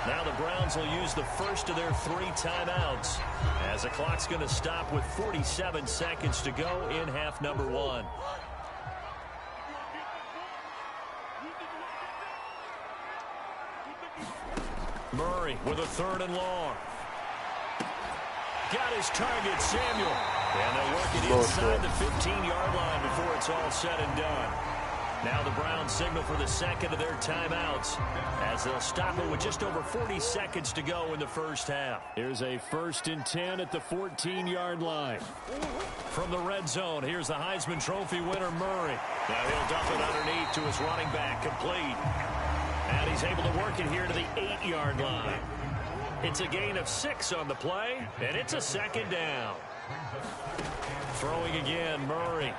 Now the Browns will use the first of their 3 timeouts as the clock's going to stop with 47 seconds to go in half number 1. Murray with a 3rd and long. Got his target, Samuel. And they'll work it inside the 15-yard line before it's all said and done. Now the Browns signal for the 2nd of their timeouts as they'll stop it with just over 40 seconds to go in the first half. Here's a 1st and 10 at the 14-yard line. From the red zone, here's the Heisman Trophy winner, Murray. Now he'll dump it underneath to his running back, complete. And he's able to work it here to the 8-yard line. It's a gain of 6 on the play, and it's a 2nd down. Throwing again, Murray.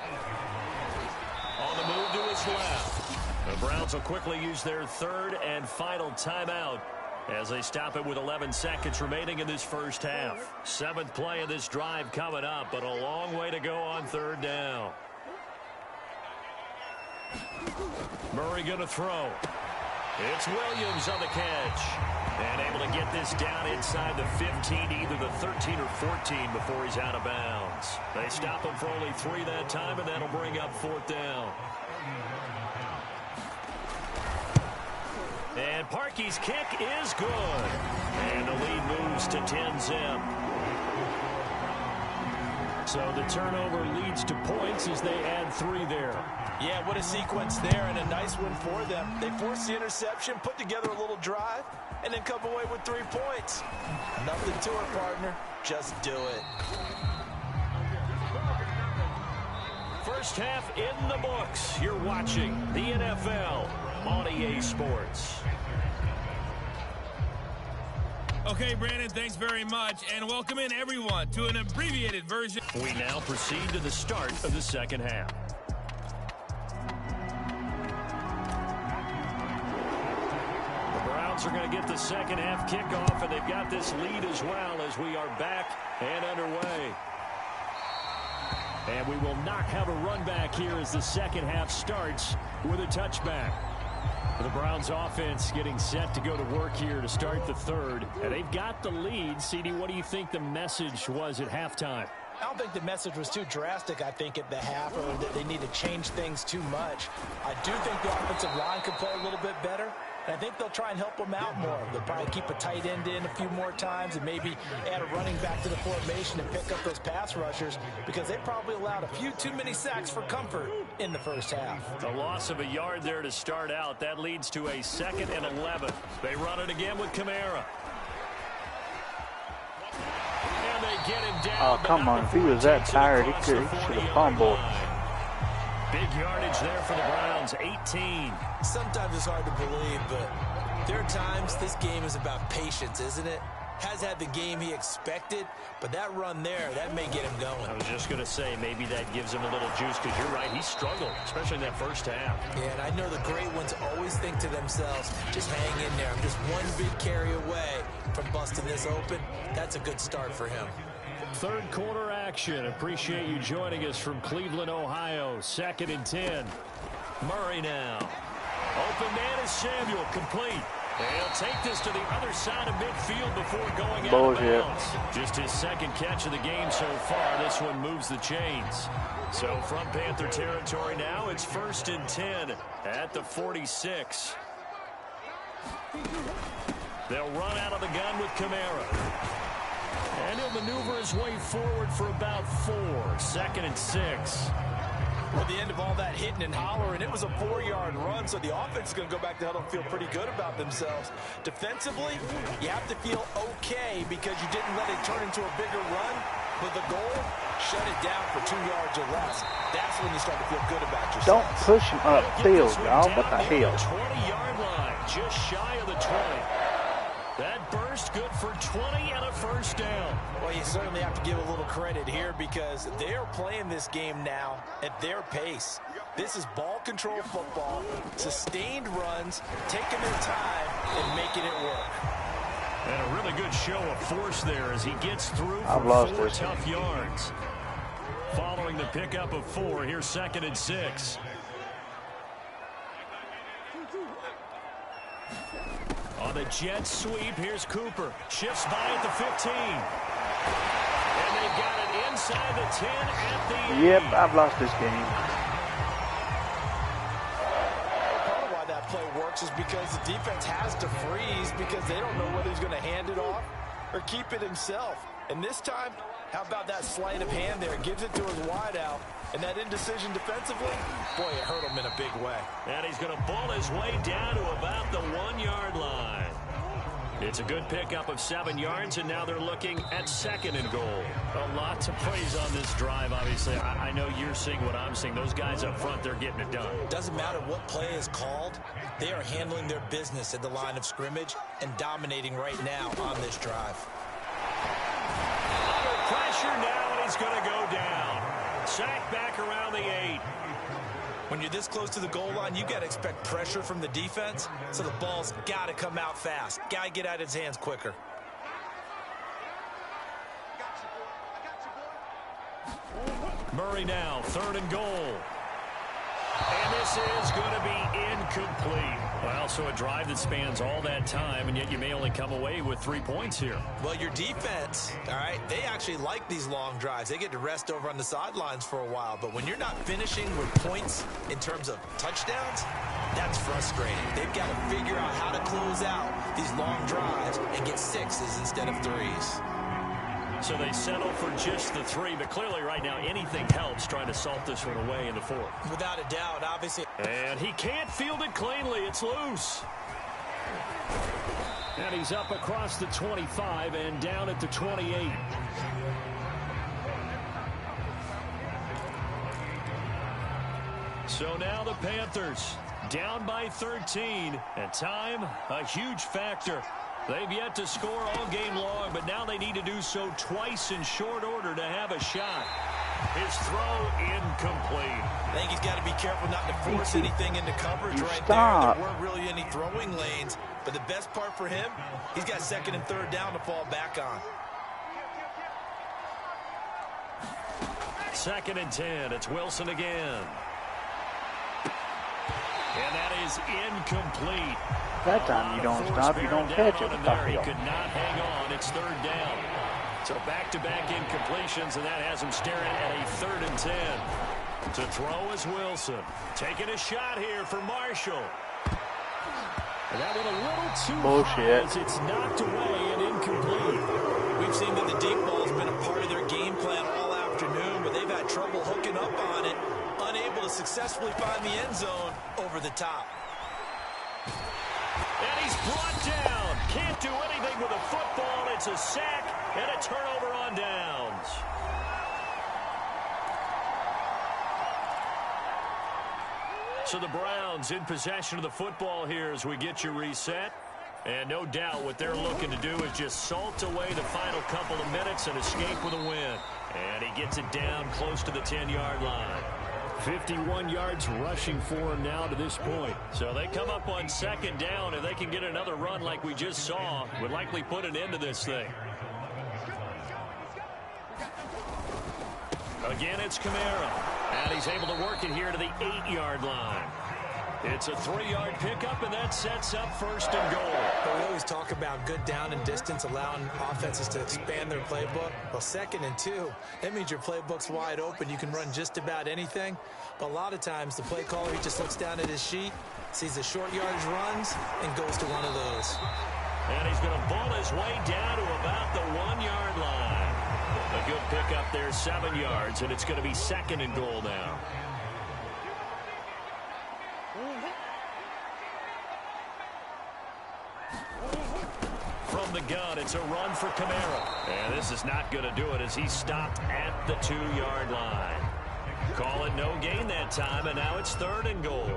On the move to his left. The Browns will quickly use their 3rd and final timeout as they stop it with 11 seconds remaining in this first half. 7th play of this drive coming up, but a long way to go on 3rd down. Murray going to throw. It's Williams on the catch. And able to get this down inside the 15, either the 13 or 14 before he's out of bounds. They stop him for only 3 that time, and that'll bring up 4th down. And Parkey's kick is good. And the lead moves to 10-zip. So the turnover leads to points as they add 3 there. Yeah, what a sequence there, and a nice one for them. They forced the interception, put together a little drive, and then come away with 3 points. Nothing to it, partner. Just do it. First half in the books. You're watching the NFL on EA Sports. Okay, Brandon, thanks very much, and welcome in everyone to an abbreviated version. We now proceed to the start of the second half. The Browns are going to get the second half kickoff, and they've got this lead as well as we are back and underway. And we will not have a run back here as the second half starts with a touchback. The Browns offense getting set to go to work here to start the third. And they've got the lead. CD, what do you think the message was at halftime? I don't think the message was too drastic, I think, at the half, or that they need to change things too much. I do think the offensive line could play a little bit better. And I think they'll try and help them out more. They'll probably keep a tight end in a few more times and maybe add a running back to the formation and pick up those pass rushers, because they probably allowed a few too many sacks for comfort in the first half. A loss of a yard there to start out. That leads to a 2nd and 11. They run it again with Kamara. And they get him down. Oh, come on. If he was that tired, he should have fumbled. Big yardage there for the Browns, 18. Sometimes it's hard to believe, but there are times this game is about patience, isn't it? Has had the game he expected, but that run there, that may get him going. I was just going to say, maybe that gives him a little juice, because you're right, he struggled, especially in that first half. Yeah, and I know the great ones always think to themselves, just hang in there. I'm just one big carry away from busting this open. That's a good start for him. Third quarter action. Appreciate you joining us from Cleveland, Ohio. 2nd and 10. Murray now. Open man is Samuel. Complete. And he'll take this to the other side of midfield before going out of bounds. Just his 2nd catch of the game so far. This one moves the chains. So from Panther territory now, it's 1st and 10 at the 46. They'll run out of the gun with Kamara. And he'll maneuver his way forward for about 4. 2nd and 6. Well, the end of all that hitting and hollering, it was a 4-yard run, so the offense is going to go back to huddle and feel pretty good about themselves. Defensively, you have to feel okay because you didn't let it turn into a bigger run, but the goal, shut it down for 2 yards or less. That's when you start to feel good about yourself. Don't push him upfield, y'all. What the hell? 20-yard line, just shy of the 20. That burst good for 20 and a first down. Well, you certainly have to give a little credit here because they're playing this game now at their pace. This is ball control football, sustained runs, taking their time and making it work. And a really good show of force there as he gets through for 4 tough yards. Following the pickup of 4, here's 2nd and 6. On the jet sweep, here's Cooper. Shifts by at the 15. And they've got it inside the 10 at the 8. Yep, I've lost this game. Part of why that play works is because the defense has to freeze because they don't know whether he's going to hand it off or keep it himself. And this time, how about that sleight of hand there? Gives it to his wideout. And that indecision defensively, boy, it hurt him in a big way. And he's going to bull his way down to about the 1-yard line. It's a good pickup of 7 yards, and now they're looking at 2nd and goal. A lot to praise on this drive, obviously. I know you're seeing what I'm seeing. Those guys up front, they're getting it done. Doesn't matter what play is called. They are handling their business at the line of scrimmage and dominating right now on this drive. Under pressure now, and he's going to go down. Sack back around the 8. When you're this close to the goal line, you got to expect pressure from the defense, so the ball's got to come out fast. Got to get out of his hands quicker. Murray now, 3rd and goal. And this is going to be incomplete. Well, so a drive that spans all that time, and yet you may only come away with 3 points here. Well, your defense, all right, they actually like these long drives. They get to rest over on the sidelines for a while. But when you're not finishing with points in terms of touchdowns, that's frustrating. They've got to figure out how to close out these long drives and get 6s instead of 3s. So they settle for just the 3, but clearly right now anything helps trying to salt this one away in the 4th. Without a doubt, obviously. And he can't field it cleanly. It's loose. And he's up across the 25 and down at the 28. So now the Panthers down by 13, and time a huge factor. They've yet to score all game long, but now they need to do so twice in short order to have a shot. His throw incomplete. I think he's got to be careful not to force anything into coverage right Stop. there. There weren't really any throwing lanes, but the best part for him, he's got 2nd and 3rd down to fall back on. 2nd and 10. It's Wilson again. And that is incomplete. That time you don't stop, you don't catch it. He could not hang on. It's third down. So back-to-back incompletions, and that has him staring at a 3rd and 10. To throw is Wilson. Taking a shot here for Marshall. And that one a little too high as it's knocked away and incomplete. We've seen that the deep ball has been a part of their game plan all afternoon, but they've had trouble hooking up on it, unable to successfully find the end zone over the top. And he's brought down. Can't do anything with a football. It's a sack and a turnover on downs. So the Browns in possession of the football here as we get you reset. And no doubt what they're looking to do is just salt away the final couple of minutes and escape with a win. And he gets it down close to the 10-yard line. 51 yards rushing for him now to this point. So they come up on 2nd down. If they can get another run like we just saw, would likely put an end to this thing. Again, it's Kamara. And he's able to work it here to the 8-yard line. It's a 3-yard pickup, and that sets up 1st and goal. We always talk about good down and distance, allowing offenses to expand their playbook. Well, 2nd and 2, that means your playbook's wide open. You can run just about anything. But a lot of times, the play caller, he just looks down at his sheet, sees the short yardage runs, and goes to one of those. And he's going to ball his way down to about the 1-yard line. A good pickup there, 7 yards, and it's going to be 2nd and goal now. From the gun, it's a run for Kamara. And this is not going to do it as he's stopped at the 2-yard line. Call it no gain that time, and now it's 3rd and goal.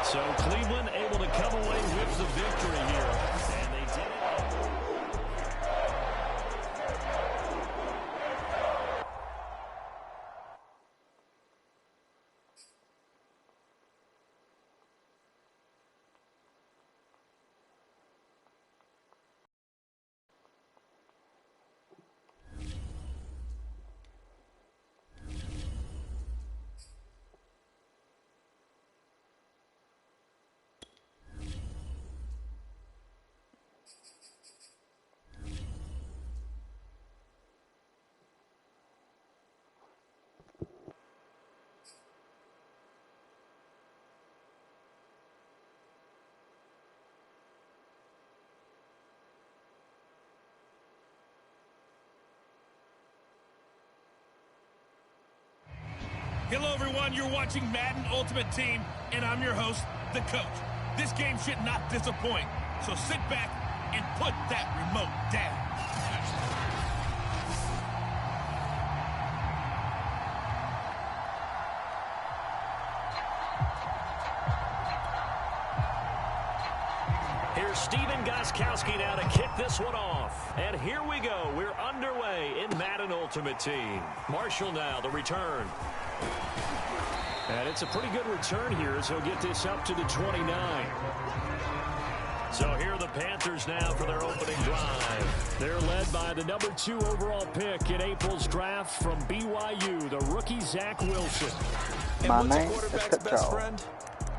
So Cleveland able to come away with the victory here. And they did it. Hello, everyone. You're watching Madden Ultimate Team, and I'm your host, the coach. This game should not disappoint, so sit back and put that remote down. Here's Steven Gostkowski now to kick this one off. And here we go. We're underway in Madden Ultimate Team. Marshall now, the return. And it's a pretty good return here as he'll get this up to the 29. So here are the Panthers now for their opening drive. They're led by the number 2 overall pick in April's draft from BYU, the rookie Zach Wilson. And what's a quarterback's best friend?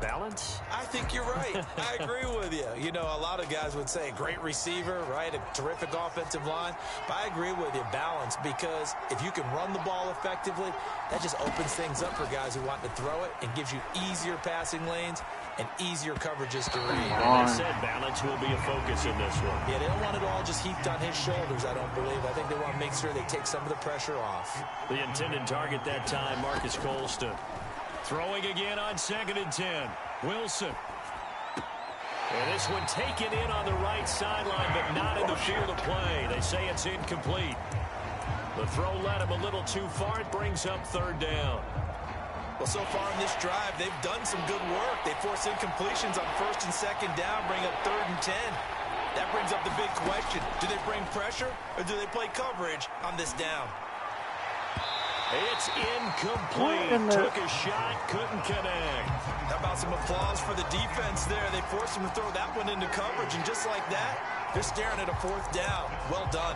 Balance? I think you're right. I agree with you. You know, a lot of guys would say great receiver, right? A terrific offensive line. But I agree with you, balance, because if you can run the ball effectively, that just opens things up for guys who want to throw it and gives you easier passing lanes and easier coverages to read. And they said balance will be a focus in this one. Yeah, they don't want it all just heaped on his shoulders, I don't believe. I think they want to make sure they take some of the pressure off. The intended target that time, Marcus Colston. Throwing again on 2nd and 10. Wilson. And this one taken in on the right sideline, but not in the field of play. They say it's incomplete. The throw led him a little too far. It brings up 3rd down. Well, so far in this drive, they've done some good work. They force incompletions on 1st and 2nd down, bring up 3rd and 10. That brings up the big question. Do they bring pressure, or do they play coverage on this down? It's incomplete. Took a shot, couldn't connect. How about some applause for the defense there? They forced him to throw that one into coverage, and just like that, they're staring at a 4th down. Well done.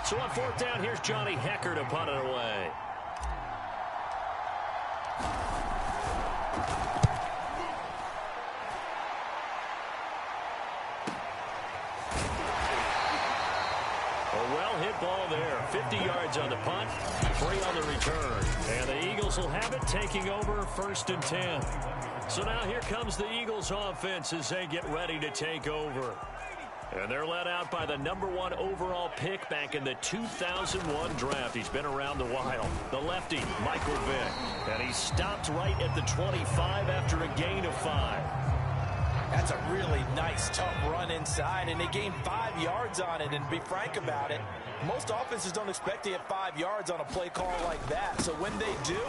So So on fourth down, here's Johnny Hecker to punt it away. A well-hit ball there. 50 yards on the punt, 3 on the return. And the Eagles will have it, taking over 1st and 10. So now here comes the Eagles offense as they get ready to take over. And they're led out by the #1 overall pick back in the 2001 draft. He's been around a while. The lefty, Michael Vick. And he stopped right at the 25 after a gain of 5. That's a really nice, tough run inside, and they gained 5 yards on it. And to be frank about it, most offenses don't expect to get 5 yards on a play call like that. So when they do,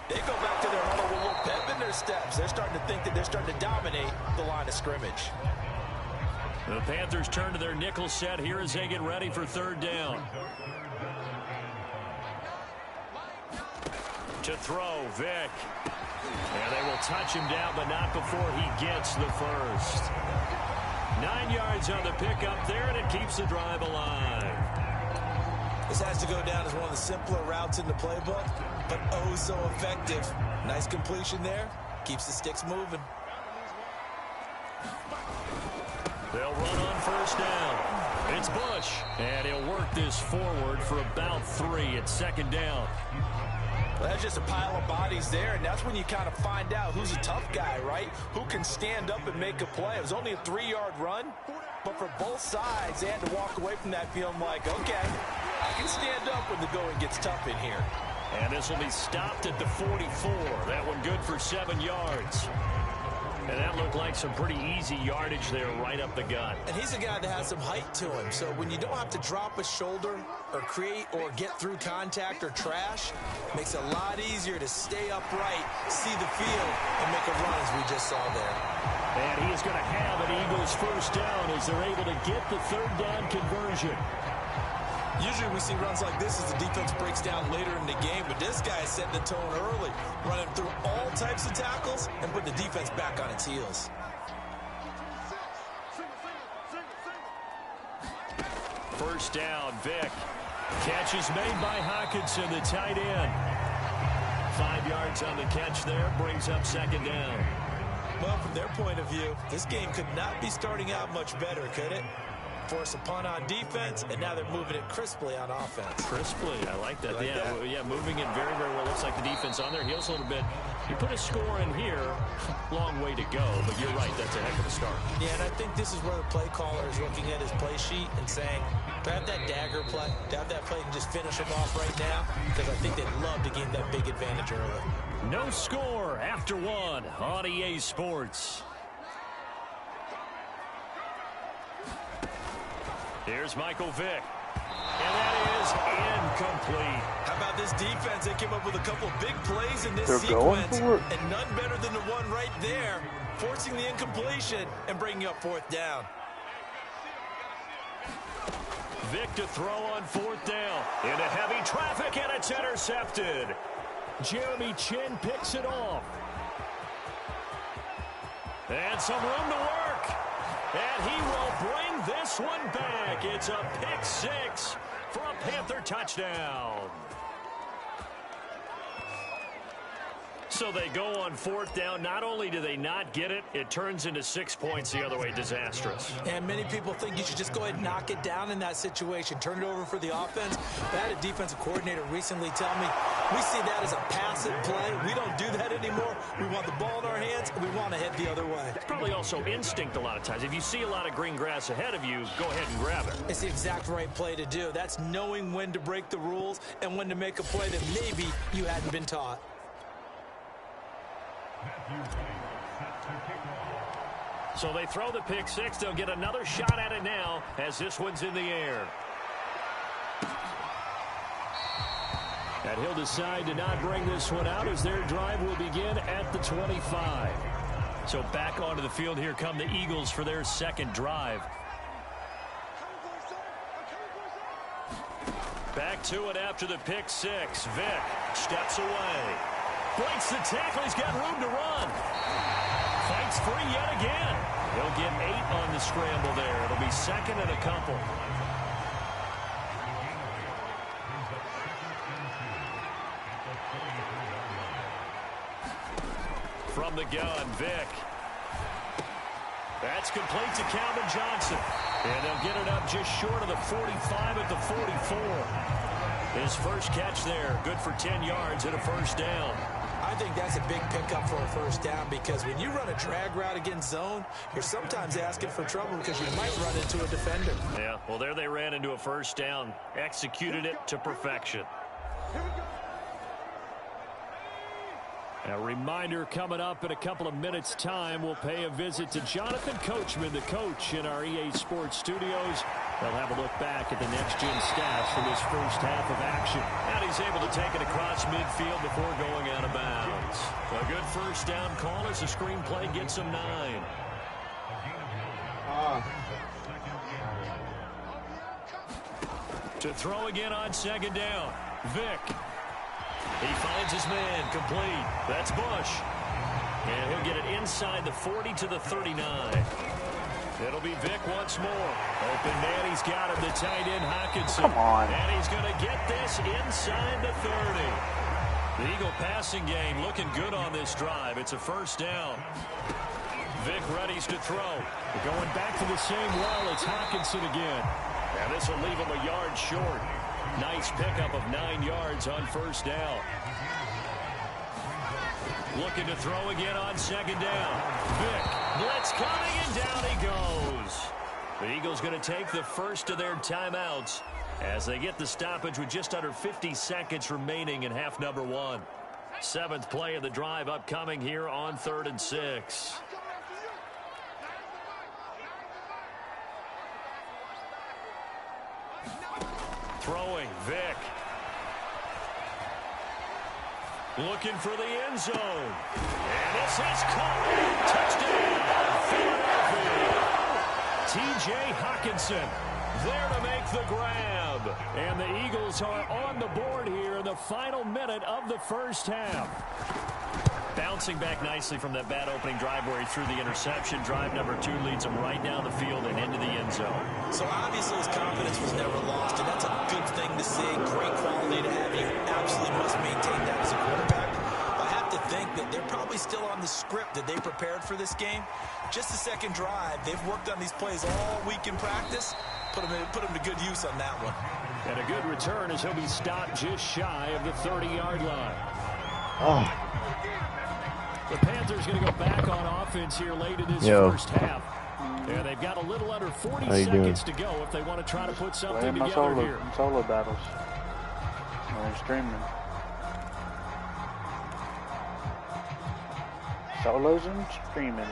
they go back to their huddle with a little pep in their steps. They're starting to think that they're starting to dominate the line of scrimmage. The Panthers turn to their nickel set here as they get ready for 3rd down. To throw, Vick. And they will touch him down, but not before he gets the first. 9 yards on the pickup there, and it keeps the drive alive. This has to go down as one of the simpler routes in the playbook, but oh so effective. Nice completion there. Keeps the sticks moving. They'll run on 1st down. It's Bush, and he'll work this forward for about 3 at 2nd down. Well, that's just a pile of bodies there, and that's when you kind of find out who's a tough guy, right? Who can stand up and make a play. It was only a 3-yard run, but for both sides, they had to walk away from that feeling like, okay, I can stand up when the going gets tough in here. And this will be stopped at the 44. That one good for 7 yards. And that looked like some pretty easy yardage there right up the gut. And he's a guy that has some height to him. So when you don't have to drop a shoulder or create or get through contact or trash, makes it a lot easier to stay upright, see the field, and make a run as we just saw there. And he is going to have an Eagles 1st down as they're able to get the 3rd down conversion. Usually we see runs like this as the defense breaks down later in the game, but this guy is setting the tone early, running through all types of tackles and putting the defense back on its heels. First down, Vick. Catch is made by Hockenson, the tight end. 5 yards on the catch there, brings up 2nd down. Well, from their point of view, this game could not be starting out much better, could it? Force a punt on defense, and now they're moving it crisply on offense. Crisply, I like that. Like that? Yeah, moving it very, very well. Looks like the defense on their heels a little bit. You put a score in here, long way to go, but you're right, that's a heck of a start. Yeah, and I think this is where the play caller is looking at his play sheet and saying, to have that dagger play, to have that play and just finish them off right now, because I think they'd love to gain that big advantage early. No score after 1 on EA Sports. Here's Michael Vick. And that is incomplete. How about this defense? They came up with a couple big plays in this They're sequence, going for it. and none better than the one right there, forcing the incompletion and bringing up 4th down. Vick to throw on 4th down. Into heavy traffic, and it's intercepted. Jeremy Chin picks it off. And some room to work. And he will bring this one back. It's a pick 6 for a Panther touchdown. So they go on 4th down. Not only do they not get it, it turns into 6 points the other way. Disastrous. And many people think you should just go ahead and knock it down in that situation. Turn it over for the offense. I had a defensive coordinator recently tell me, we see that as a passive play. We don't do that anymore. We want the ball in our hands, and we want to head the other way. It's probably also instinct a lot of times. If you see a lot of green grass ahead of you, go ahead and grab it. It's the exact right play to do. That's knowing when to break the rules and when to make a play that maybe you hadn't been taught. So they throw the pick 6. They'll get another shot at it now as this one's in the air. And he'll decide to not bring this one out as their drive will begin at the 25. So back onto the field here come the Eagles for their 2nd drive. Back to it after the pick 6. Vick steps away. Breaks the tackle. He's got room to run. Fights free yet again. He'll get 8 on the scramble there. It'll be 2nd and a couple. From the gun, Vick. That's complete to Calvin Johnson. And they'll get it up just short of the 45 at the 44. His first catch there, good for 10 yards and a first down. I think that's a big pickup for a first down because when you run a drag route against zone, you're sometimes asking for trouble because you might run into a defender. Yeah, well, there they ran into a first down, executed it to perfection. A reminder coming up in a couple of minutes' time, we'll pay a visit to Jonathan Coachman, the coach in our EA Sports studios. They'll have a look back at the next-gen stats from this first half of action. And he's able to take it across midfield before going out of bounds. A good first down call as the screenplay gets him 9. To throw again on second down. Vick. He finds his man, complete. That's Bush. And he'll get it inside the 40 to the 39. It'll be Vick once more. Open man, he's got him, the tight end Hockenson. Come on. And he's going to get this inside the 30. The Eagle passing game looking good on this drive. It's a first down. Vick readies to throw. We're going back to the same well. It's Hockenson again. And this will leave him a yard short. Nice pickup of 9 yards on first down. Looking to throw again on second down. Vick, blitz coming, and down he goes. The Eagles going to take the first of their timeouts as they get the stoppage with just under 50 seconds remaining in half number 1. 7th play of the drive upcoming here on 3rd and 6. Throwing, Vick. Looking for the end zone. And this is caught. Touchdown, Philadelphia. T.J. Hockenson there to make the grab. And the Eagles are on the board here in the final minute of the first half. Bouncing back nicely from that bad opening drive where he threw the interception. Drive number 2 leads him right down the field and into the end zone. So obviously his confidence was never lost, and that's a good thing to see. Great quality to have. You absolutely must maintain that as a quarterback. I have to think that they're probably still on the script that they prepared for this game. Just the second drive. They've worked on these plays all week in practice. Put them to good use on that one. And a good return as he'll be stopped just shy of the 30-yard line. Oh. The Panthers going to go back on offense here late in this first half. Yeah, they've got a little under 40 seconds to go if they want to try to put something together here. Solo battles. They're streaming. Solos and streaming.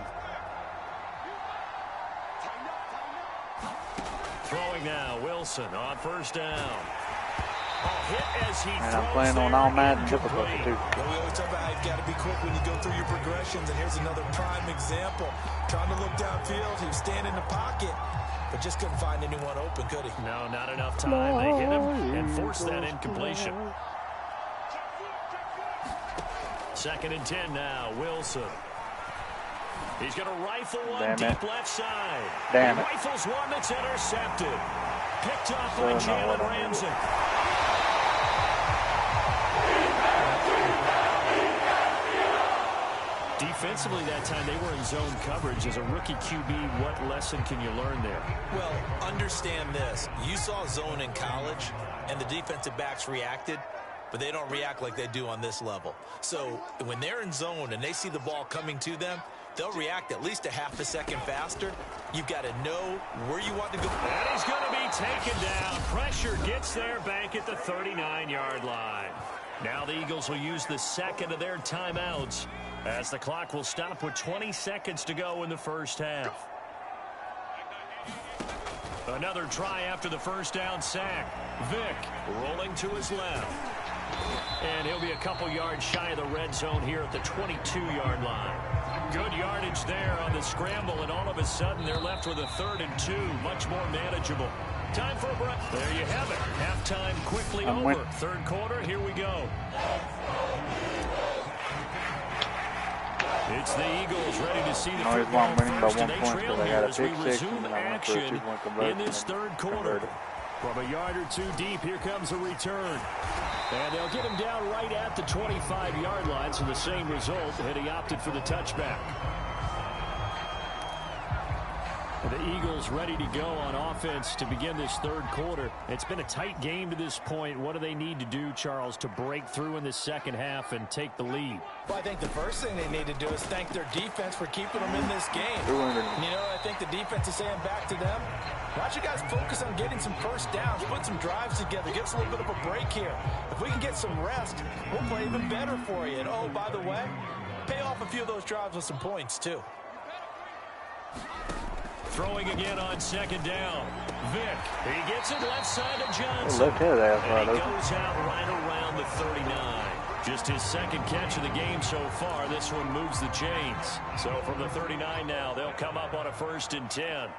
Throwing now, Wilson on first down. Hit as he and I'm playing on all Madden difficulty too. Well, we always talk about how you've got to be quick when you go through your progressions, and here's another prime example. Trying to look downfield, he was standing in the pocket, but just couldn't find anyone open, could he? No, not enough time. They hit him and forced that incompletion. 2nd and 10 now, Wilson. He's going to rifle one deep left side. Damn it. Rifles one that's intercepted. Picked off by Jalen Ramsey. Defensively that time, they were in zone coverage. As a rookie QB, what lesson can you learn there? Well, understand this. You saw zone in college, and the defensive backs reacted, but they don't react like they do on this level. So when they're in zone and they see the ball coming to them, they'll react at least a half a second faster. You've got to know where you want to go. And he's going to be taken down. Pressure gets there back at the 39-yard line. Now the Eagles will use the second of their timeouts as the clock will stop with 20 seconds to go in the first half. Another try after the first down sack. Vick rolling to his left. And he'll be a couple yards shy of the red zone here at the 22-yard line. Good yardage there on the scramble, and all of a sudden they're left with a 3rd and 2, much more manageable. Time for a break. There you have it. Halftime quickly over. 3rd quarter, here we go. It's the Eagles ready to see the football first, and they trail here as we resume action in this 3rd quarter. From a yard or 2 deep, here comes a return. And they'll get him down right at the 25-yard line, so the same result, and he opted for the touchback. The Eagles ready to go on offense to begin this third quarter. It's been a tight game to this point. What do they need to do, Charles, to break through in the second half and take the lead? Well, I think the first thing they need to do is thank their defense for keeping them in this game. And, you know, I think the defense is saying back to them, why don't you guys focus on getting some first downs, put some drives together, give us a little bit of a break here. If we can get some rest, we'll play even better for you. And, oh, by the way, pay off a few of those drives with some points, too. Throwing again on second down. Vick, he gets it left side of Johnson. Left-handed and he goes out right around the 39. Just his second catch of the game so far. This one moves the chains. So from the 39 now, they'll come up on a 1st and 10.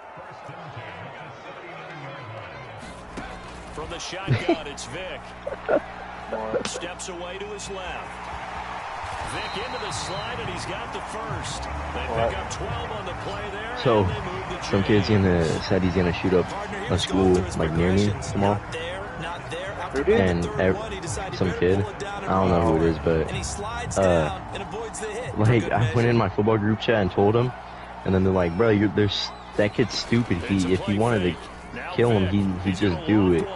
From the shotgun, it's Vick. Steps away to his left. Vick into the slide, and he's got the first. They pick up 12 on the play there. So, some kid's said he's gonna shoot up a school like near me tomorrow. And some kid, I don't know who it is, but like I went in my football group chat and told him, and then they're like, "Bro, that kid's stupid. If he wanted to kill him, he just do it.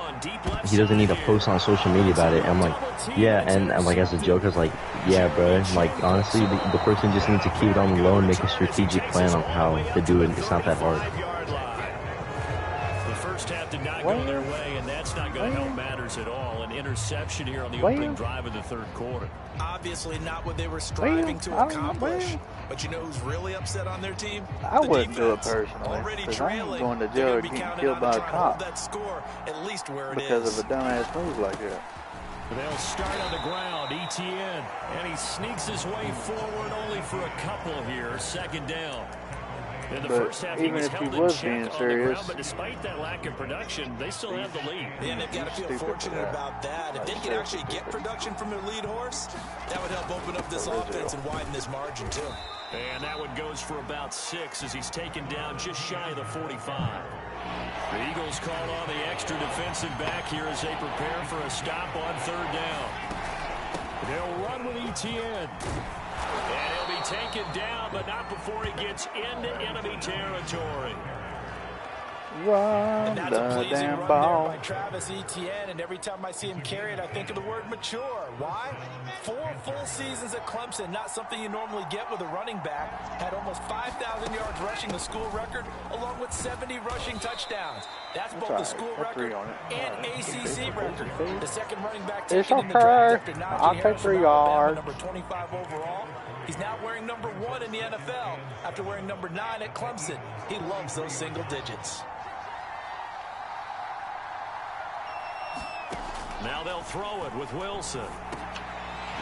He doesn't need to post on social media about it." And I'm like, yeah, and I'm like, as a joke, I was like, yeah, bro. Like, honestly, the person just needs to keep it on the low and make a strategic plan on how to do it. It's not that hard. The first half did not go their way, and that's not going to help matters at all. An interception here on the opening drive of the third quarter. Obviously not what they were striving to accomplish. But you know who's really upset on their team? I wouldn't do it personally, because I ain't going to jail or getting killed by a cop because of a dumbass move like that. They'll start on the ground, Etienne, and he sneaks his way forward only for a couple here, second down. In the first half, even if he was being serious, but despite that lack of production, they still have the lead. And they've got to feel fortunate about that. If they could actually get production from their lead horse, that would help open up this offense and widen this margin, too. And that one goes for about 6 as he's taken down just shy of the 45. The Eagles call on the extra defensive back here as they prepare for a stop on third down. They'll run with Etienne. And he'll be taken down, but not before he gets into enemy territory. Run that's a the pleasing damn run ball. there by Travis Etienne, and every time I see him carry it, I think of the word mature. Why? 4 full seasons at Clemson, not something you normally get with a running back. Had almost 5,000 yards rushing, the school record, along with 70 rushing touchdowns. That's both the school record and ACC record. The second running back taken in the draft after Najee Harris from Alabama, number 25 overall. He's now wearing number 1 in the NFL after wearing number 9 at Clemson. He loves those single digits. Now they'll throw it with Wilson.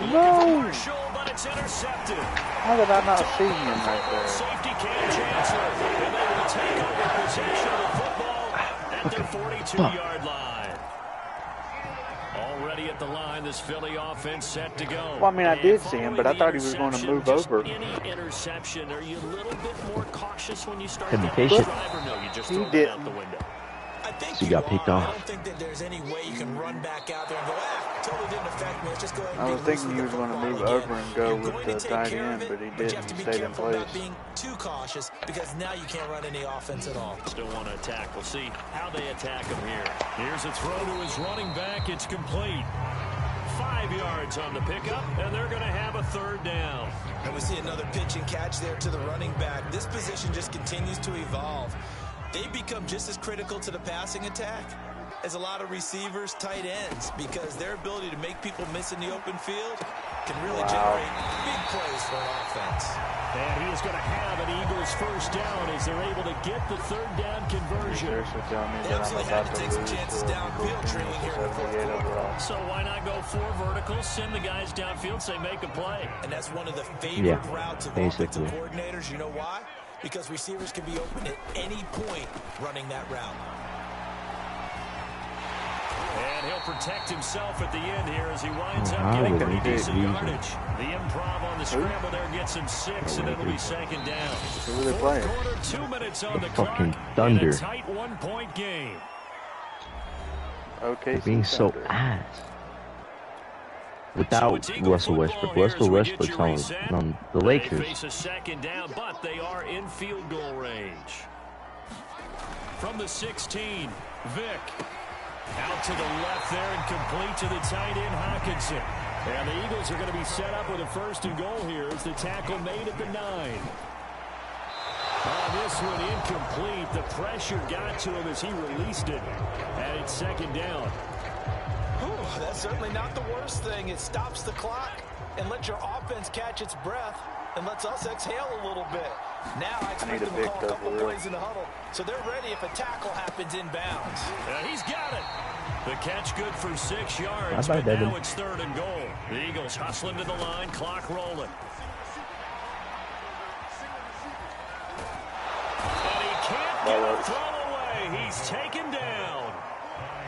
No! Marshall, but it's intercepted. How did I not see him right there? Safety Cam Chancellor, and they will take over possession of the football at their 42-yard line. Already at the line, this Philly offense set to go. Well, I mean, I did see him, but I thought he was going to move over. Any interception, are you a little bit more cautious when you start Be patient. No, you just He throw it didn't. out the window. I think So you got picked off. I don't think that there's any way you can run back out there and go, totally didn't affect me. Let's just go ahead and I was thinking he was going to move over and go with the tight end, but he didn't. He stayed in place. Not being too cautious, because now you can't run any offense at all. Still want to attack. We'll see how they attack him here. Here's a throw to his running back. It's complete. 5 yards on the pickup, and they're going to have a third down. And we see another pitch and catch there to the running back. This position just continues to evolve. They become just as critical to the passing attack as a lot of receivers, tight ends, because their ability to make people miss in the open field can really generate big plays for an offense. And he is going to have an Eagles first down as they're able to get the third down conversion. They absolutely had to take some chances downfield trailing here in the fourth quarter. So why not go 4 verticals, send the guys downfield, say make a play. And that's one of the favorite routes of offensive coordinators. You know why? Because receivers can be open at any point running that route. And he'll protect himself at the end here as he winds up getting pretty decent yardage. The improv on the scramble there gets him 6, and it'll be second down. Fourth quarter, 2 minutes on the clock, and a tight 1-point game. Okay, being so ass. without Russell Westbrook. Russell Westbrook's on the Lakers. They face a second down, but they are in field goal range. From the 16, Vick. Out to the left there and complete to the tight end, Hawkinson. And the Eagles are going to be set up with a 1st and goal here as the tackle made at the 9. This one incomplete. The pressure got to him as he released it. And it's 2nd down. Whew, that's certainly not the worst thing. It stops the clock and lets your offense catch its breath and lets us exhale a little bit. Now I expect them to call a couple plays in the huddle, so they're ready if a tackle happens inbounds. He's got it. The catch good for 6 yards, but now it's 3rd and goal. The Eagles hustling to the line, clock rolling. And he can't get a throw away. He's taken down.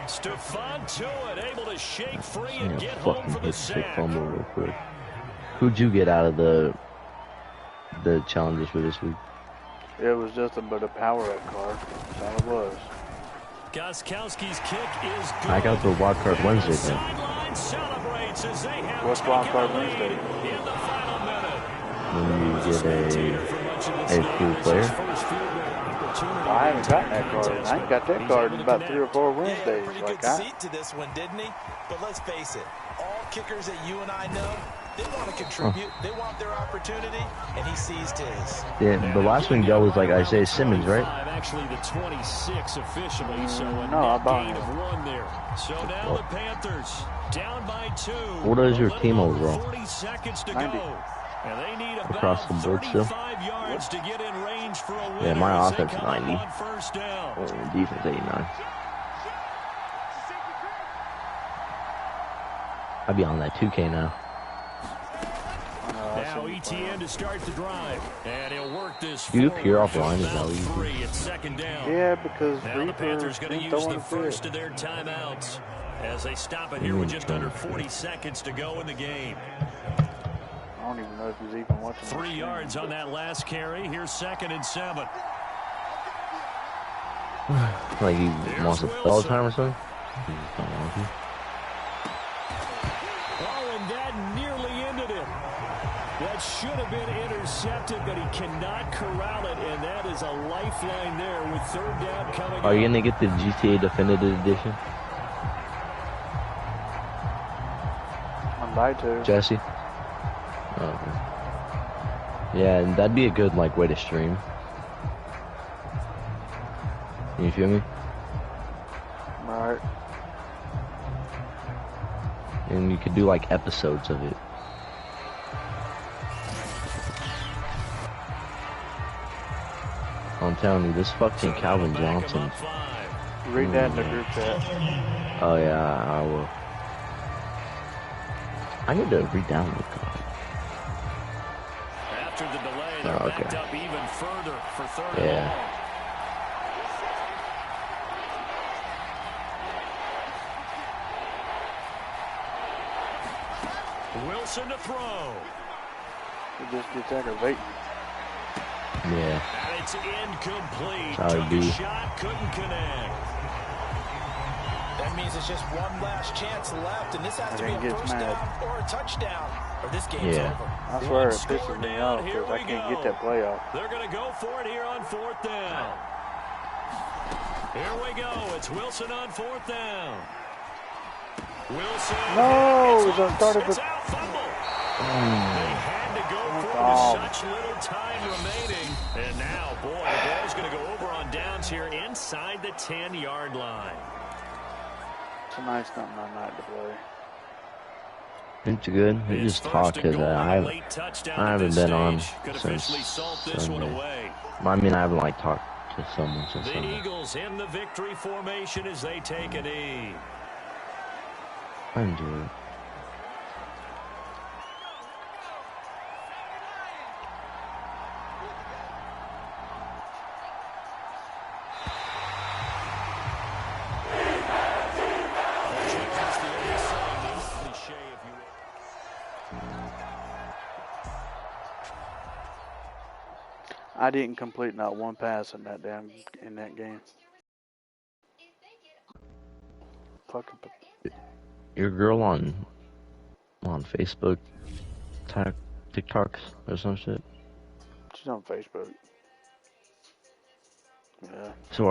Stephon Tuitt able to shake free and get home for the sack. Real quick. Who'd you get out of the challenges for this week? It was just a power-up card. That's all it was. Goskowski's kick is good. I got the wild card Wednesday then. What's wild card Wednesday? In the final minute. When you get a cool player. I haven't gotten that card. I ain't got that card in about 3 or 4 Wednesdays. Pretty good seat to this one, didn't he? But let's face it, all kickers that you and I know, they want to contribute. They want their opportunity, and he seized his. Yeah, the last one go was like Isaiah Simmons, right? Actually, the 26 officially, so a net gain of 1 there. So now the Panthers down by 2. What is your team overall? 40 seconds to go. And they need across the board still. 35 yards to get in range for a win. Yeah, my offense is 90. First down. Defense 89. I'll be on that 2K now. Now ETN to start the drive, and he'll work this. You appear offline, is that what you do? It's 2nd down. Yeah, because now the Panthers going to use the first of their timeouts as they stop it here with just under 40 seconds to go in the game. I don't even know if he's even watching. 3 yards on that last carry. Here's 2nd and 7. Like he wants a bell time or something? Oh, and that nearly ended it. That should have been intercepted, but he cannot corral it, and that is a lifeline there with 3rd down coming. Are you going to get the GTA Definitive Edition? I'd like to. Jesse? Oh, okay. Yeah, and that'd be a good way to stream. You feel me? Alright. And you could do episodes of it. I'm telling you, this fucking Calvin Johnson. Read that in the group chat. Oh yeah, I will. I need to re-download it. After the delay, they're backed up even further for 3rd and long. Wilson to throw. He just gets aggravating. Yeah. And it's incomplete. Took a shot, couldn't connect. That means it's just one last chance left, and this has to be a first down or a touchdown, or this game's over. I swear it pisses me off because I can't get that play off. They're going to go for it here on 4th down. Here we go. It's Wilson on 4th down. Wilson. No, it's unstarted. It's out, fumble. They had to go for it with such little time remaining. And now, boy, the ball's going to go over on downs here inside the 10-yard line. Tonight's not my night to play. It's good. We just talk because I haven't been on since Sunday. I mean, I haven't talked to someone since Sunday. The Eagles in the victory formation as they take a knee. I enjoy it. I didn't complete not one pass in that game. Fucking. Your girl on on Facebook, TikToks or some shit. She's on Facebook. Yeah. So